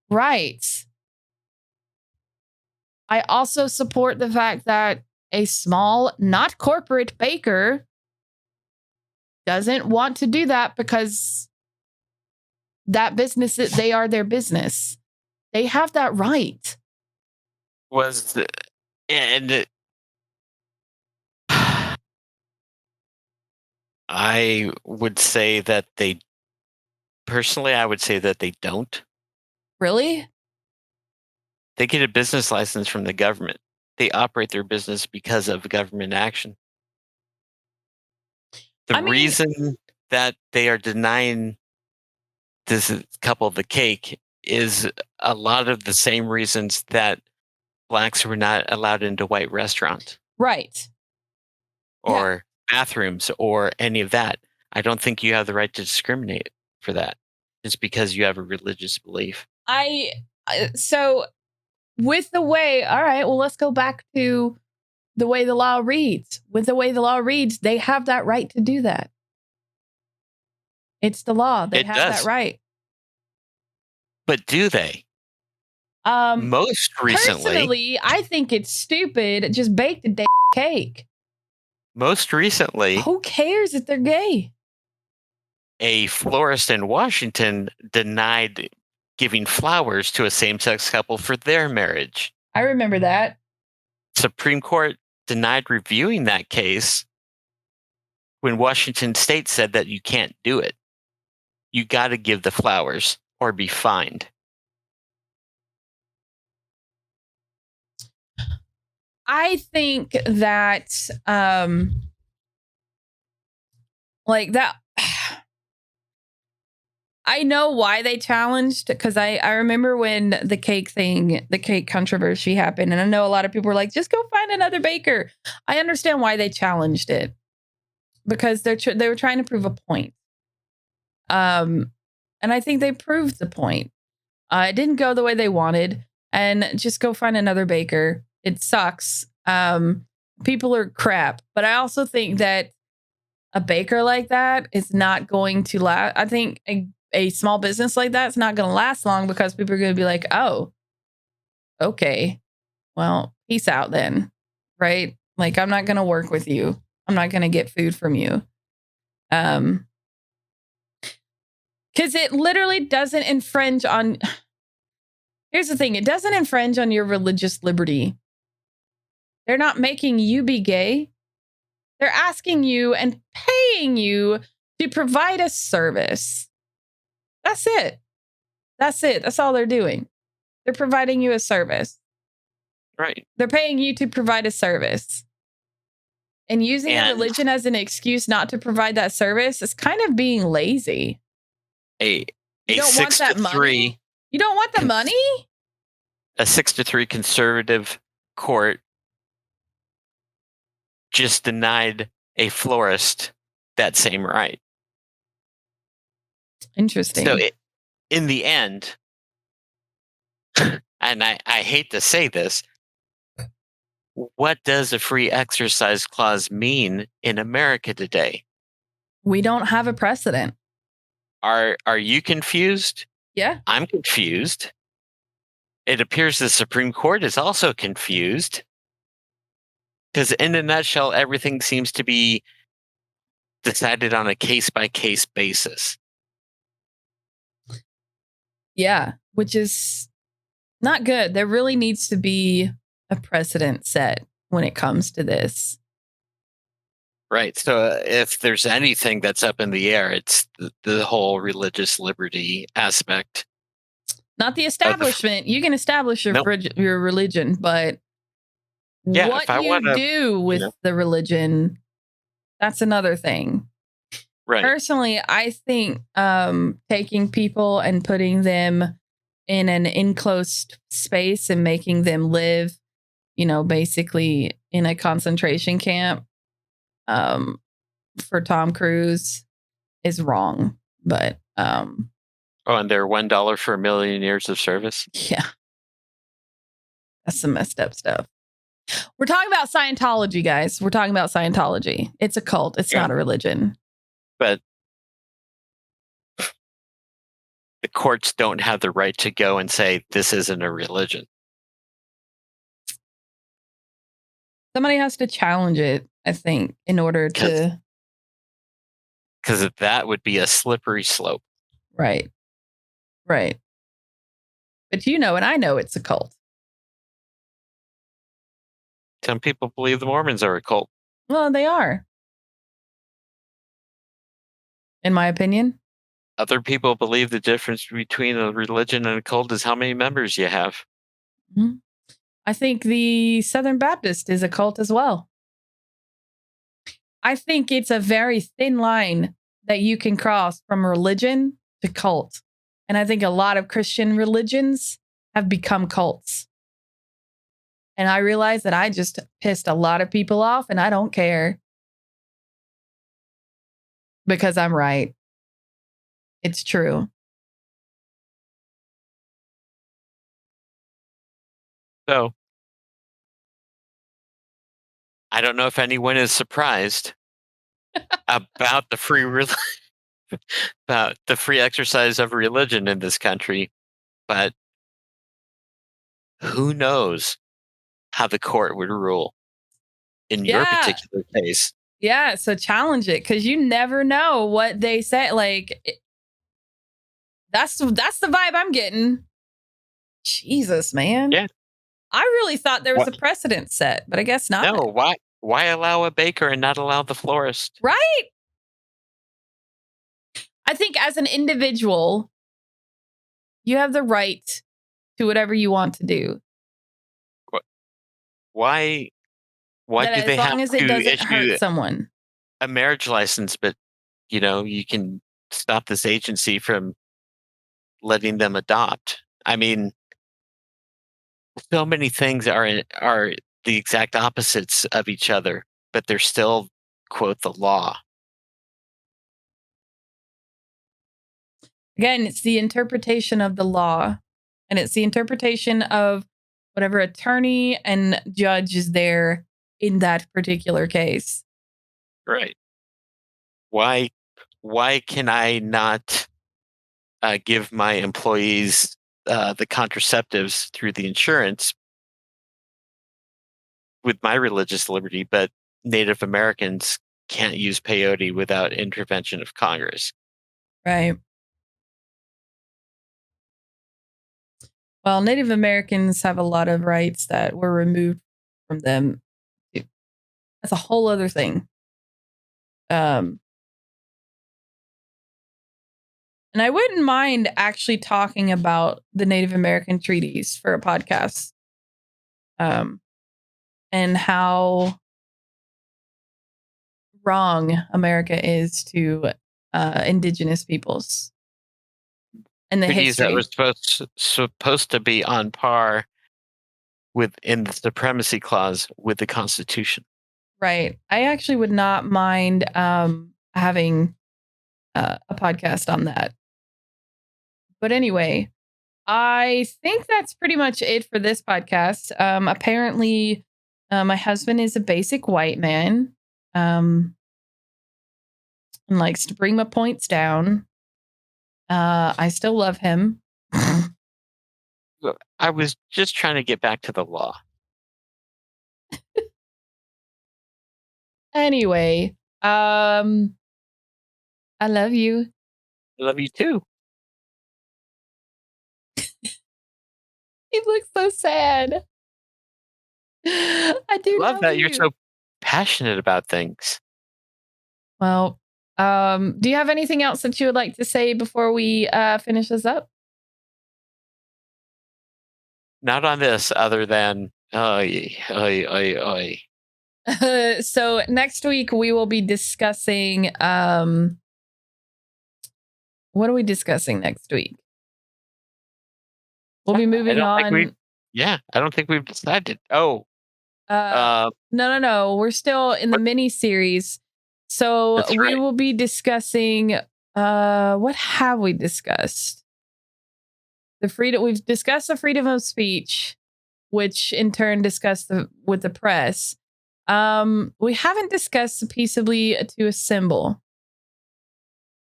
rights, I also support the fact that a small, not corporate baker doesn't want to do that because that business, they are their business. They have that right. I would say that they don't. Really? They get a business license from the government. They operate their business because of government action. The reason that they are denying this couple the cake is a lot of the same reasons that blacks were not allowed into white restaurants. Right. Or bathrooms or any of that. I don't think you have the right to discriminate for that just because you have a religious belief. So with the way, all right, well, let's go back to the way the law reads. With the way the law reads, they have that right to do that. It's the law. They have that right. But do they? Most recently. Personally, I think it's stupid. Just bake the damn cake. Most recently. Who cares if they're gay? A florist in Washington denied giving flowers to a same-sex couple for their marriage. I remember that. Supreme Court denied reviewing that case when Washington State said that you can't do it. You got to give the flowers or be fined. I think that, like that, I know why they challenged, because I remember when the cake controversy happened, and I know a lot of people were like, just go find another baker. I understand why they challenged it, because they were trying to prove a point. And I think they proved the point. It didn't go the way they wanted, and just go find another baker. It sucks. People are crap, but I also think that a baker like that is not going to last. I think a small business like that is not going to last long, because people are going to be like, oh, okay, well, peace out then. Right? Like, I'm not going to work with you. I'm not going to get food from you. Because it literally doesn't infringe on. Here's the thing. It doesn't infringe on your religious liberty. They're not making you be gay. They're asking you and paying you to provide a service. That's it. That's it. That's all they're doing. They're providing you a service. Right. They're paying you to provide a service. And using a religion as an excuse not to provide that service is kind of being lazy. You don't want that money? You don't want the money? A 6-3 conservative court just denied a florist that same right. Interesting. So in the end, and I hate to say this, what does a free exercise clause mean in America today? We don't have a precedent. Are you confused? Yeah. I'm confused. It appears the Supreme Court is also confused. Because in a nutshell, everything seems to be decided on a case-by-case basis. Yeah, which is not good. There really needs to be a precedent set when it comes to this. Right. So if there's anything that's up in the air, it's the whole religious liberty aspect. Not the establishment. You can establish your religion, but what you do with the religion, that's another thing. Right. Personally, I think taking people and putting them in an enclosed space and making them live, basically in a concentration camp for Tom Cruise is wrong. But and they're $1 for 1,000,000 years of service. yeah, that's some messed up stuff. We're talking about Scientology, guys. We're talking about Scientology. It's a cult. It's not a religion. But the courts don't have the right to go and say this isn't a religion. Somebody has to challenge it, I think, in order to... Because that would be a slippery slope. Right. Right. But and I know it's a cult. Some people believe the Mormons are a cult. Well, they are. In my opinion. Other people believe the difference between a religion and a cult is how many members you have. Mm-hmm. I think the Southern Baptist is a cult as well. I think it's a very thin line that you can cross from religion to cult. And I think a lot of Christian religions have become cults. And I realize that I just pissed a lot of people off, and I don't care. Because I'm right. It's true. So, I don't know if anyone is surprised about the free about the free exercise of religion in this country, but who knows how the court would rule in your particular case. Yeah, so challenge it, because you never know what they say. Like, that's the vibe I'm getting. Jesus, man. Yeah. I really thought there was a precedent set, but I guess not. No, why allow a baker and not allow the florist? Right? I think as an individual, you have the right to whatever you want to do. Why do they have to issue hurt someone? A marriage license, but you can stop this agency from letting them adopt? I mean, so many things are the exact opposites of each other, but they're still, quote, the law. Again, it's the interpretation of the law, and it's the interpretation of whatever attorney and judge is there in that particular case. Right. Why can I not give my employees the contraceptives through the insurance with my religious liberty, but Native Americans can't use peyote without intervention of Congress? Right. Well, Native Americans have a lot of rights that were removed from them. That's a whole other thing. And I wouldn't mind actually talking about the Native American treaties for a podcast. And how wrong America is to indigenous peoples. And the treaties history. that were supposed to be on par in the Supremacy Clause with the Constitution. Right. I actually would not mind having a podcast on that. But anyway, I think that's pretty much it for this podcast. Apparently, my husband is a basic white man and likes to bring my points down. I still love him. I was just trying to get back to the law. Anyway, I love you. I love you too. He looks so sad. I do love that you're so passionate about things. Well, do you have anything else that you would like to say before we finish this up? Not on this, other than So next week we will be discussing what are we discussing next week? We'll be moving on. I don't think we've decided. Oh. No. We're still in the mini series. So we will be discussing what have we discussed? We've discussed the freedom of speech, which in turn discussed with the press. We haven't discussed the peaceably to assemble.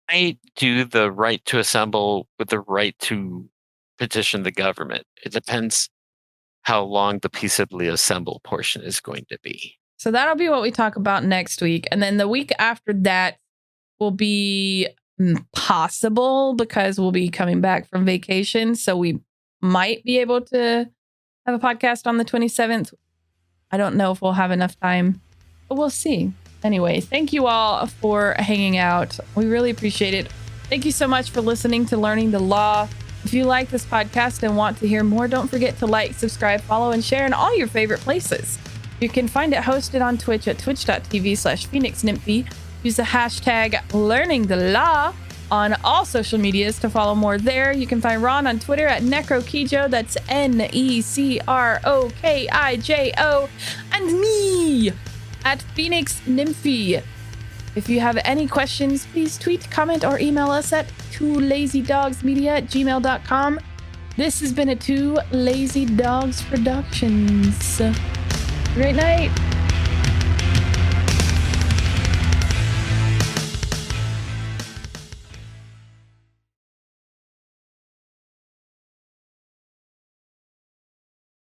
I do the right to assemble with the right to petition the government. It depends how long the peaceably assemble portion is going to be. So that'll be what we talk about next week. And then the week after that will be possible because we'll be coming back from vacation. So we might be able to have a podcast on the 27th. I don't know if we'll have enough time, but we'll see. Anyway, thank you all for hanging out. We really appreciate it. Thank you so much for listening to Learning the Law. If you like this podcast and want to hear more, don't forget to like, subscribe, follow, and share in all your favorite places. You can find it hosted on Twitch at twitch.tv/PhoenixNymphy. Use the hashtag LearningTheLaw on all social medias to follow more there. You can find Ron on Twitter at Necrokijo, that's NECROKIJO, and me at Phoenix Nymphy. If you have any questions, please tweet, comment, or email us at twolazydogsmedia@gmail.com. This has been a Two Lazy Dogs Productions. Great night.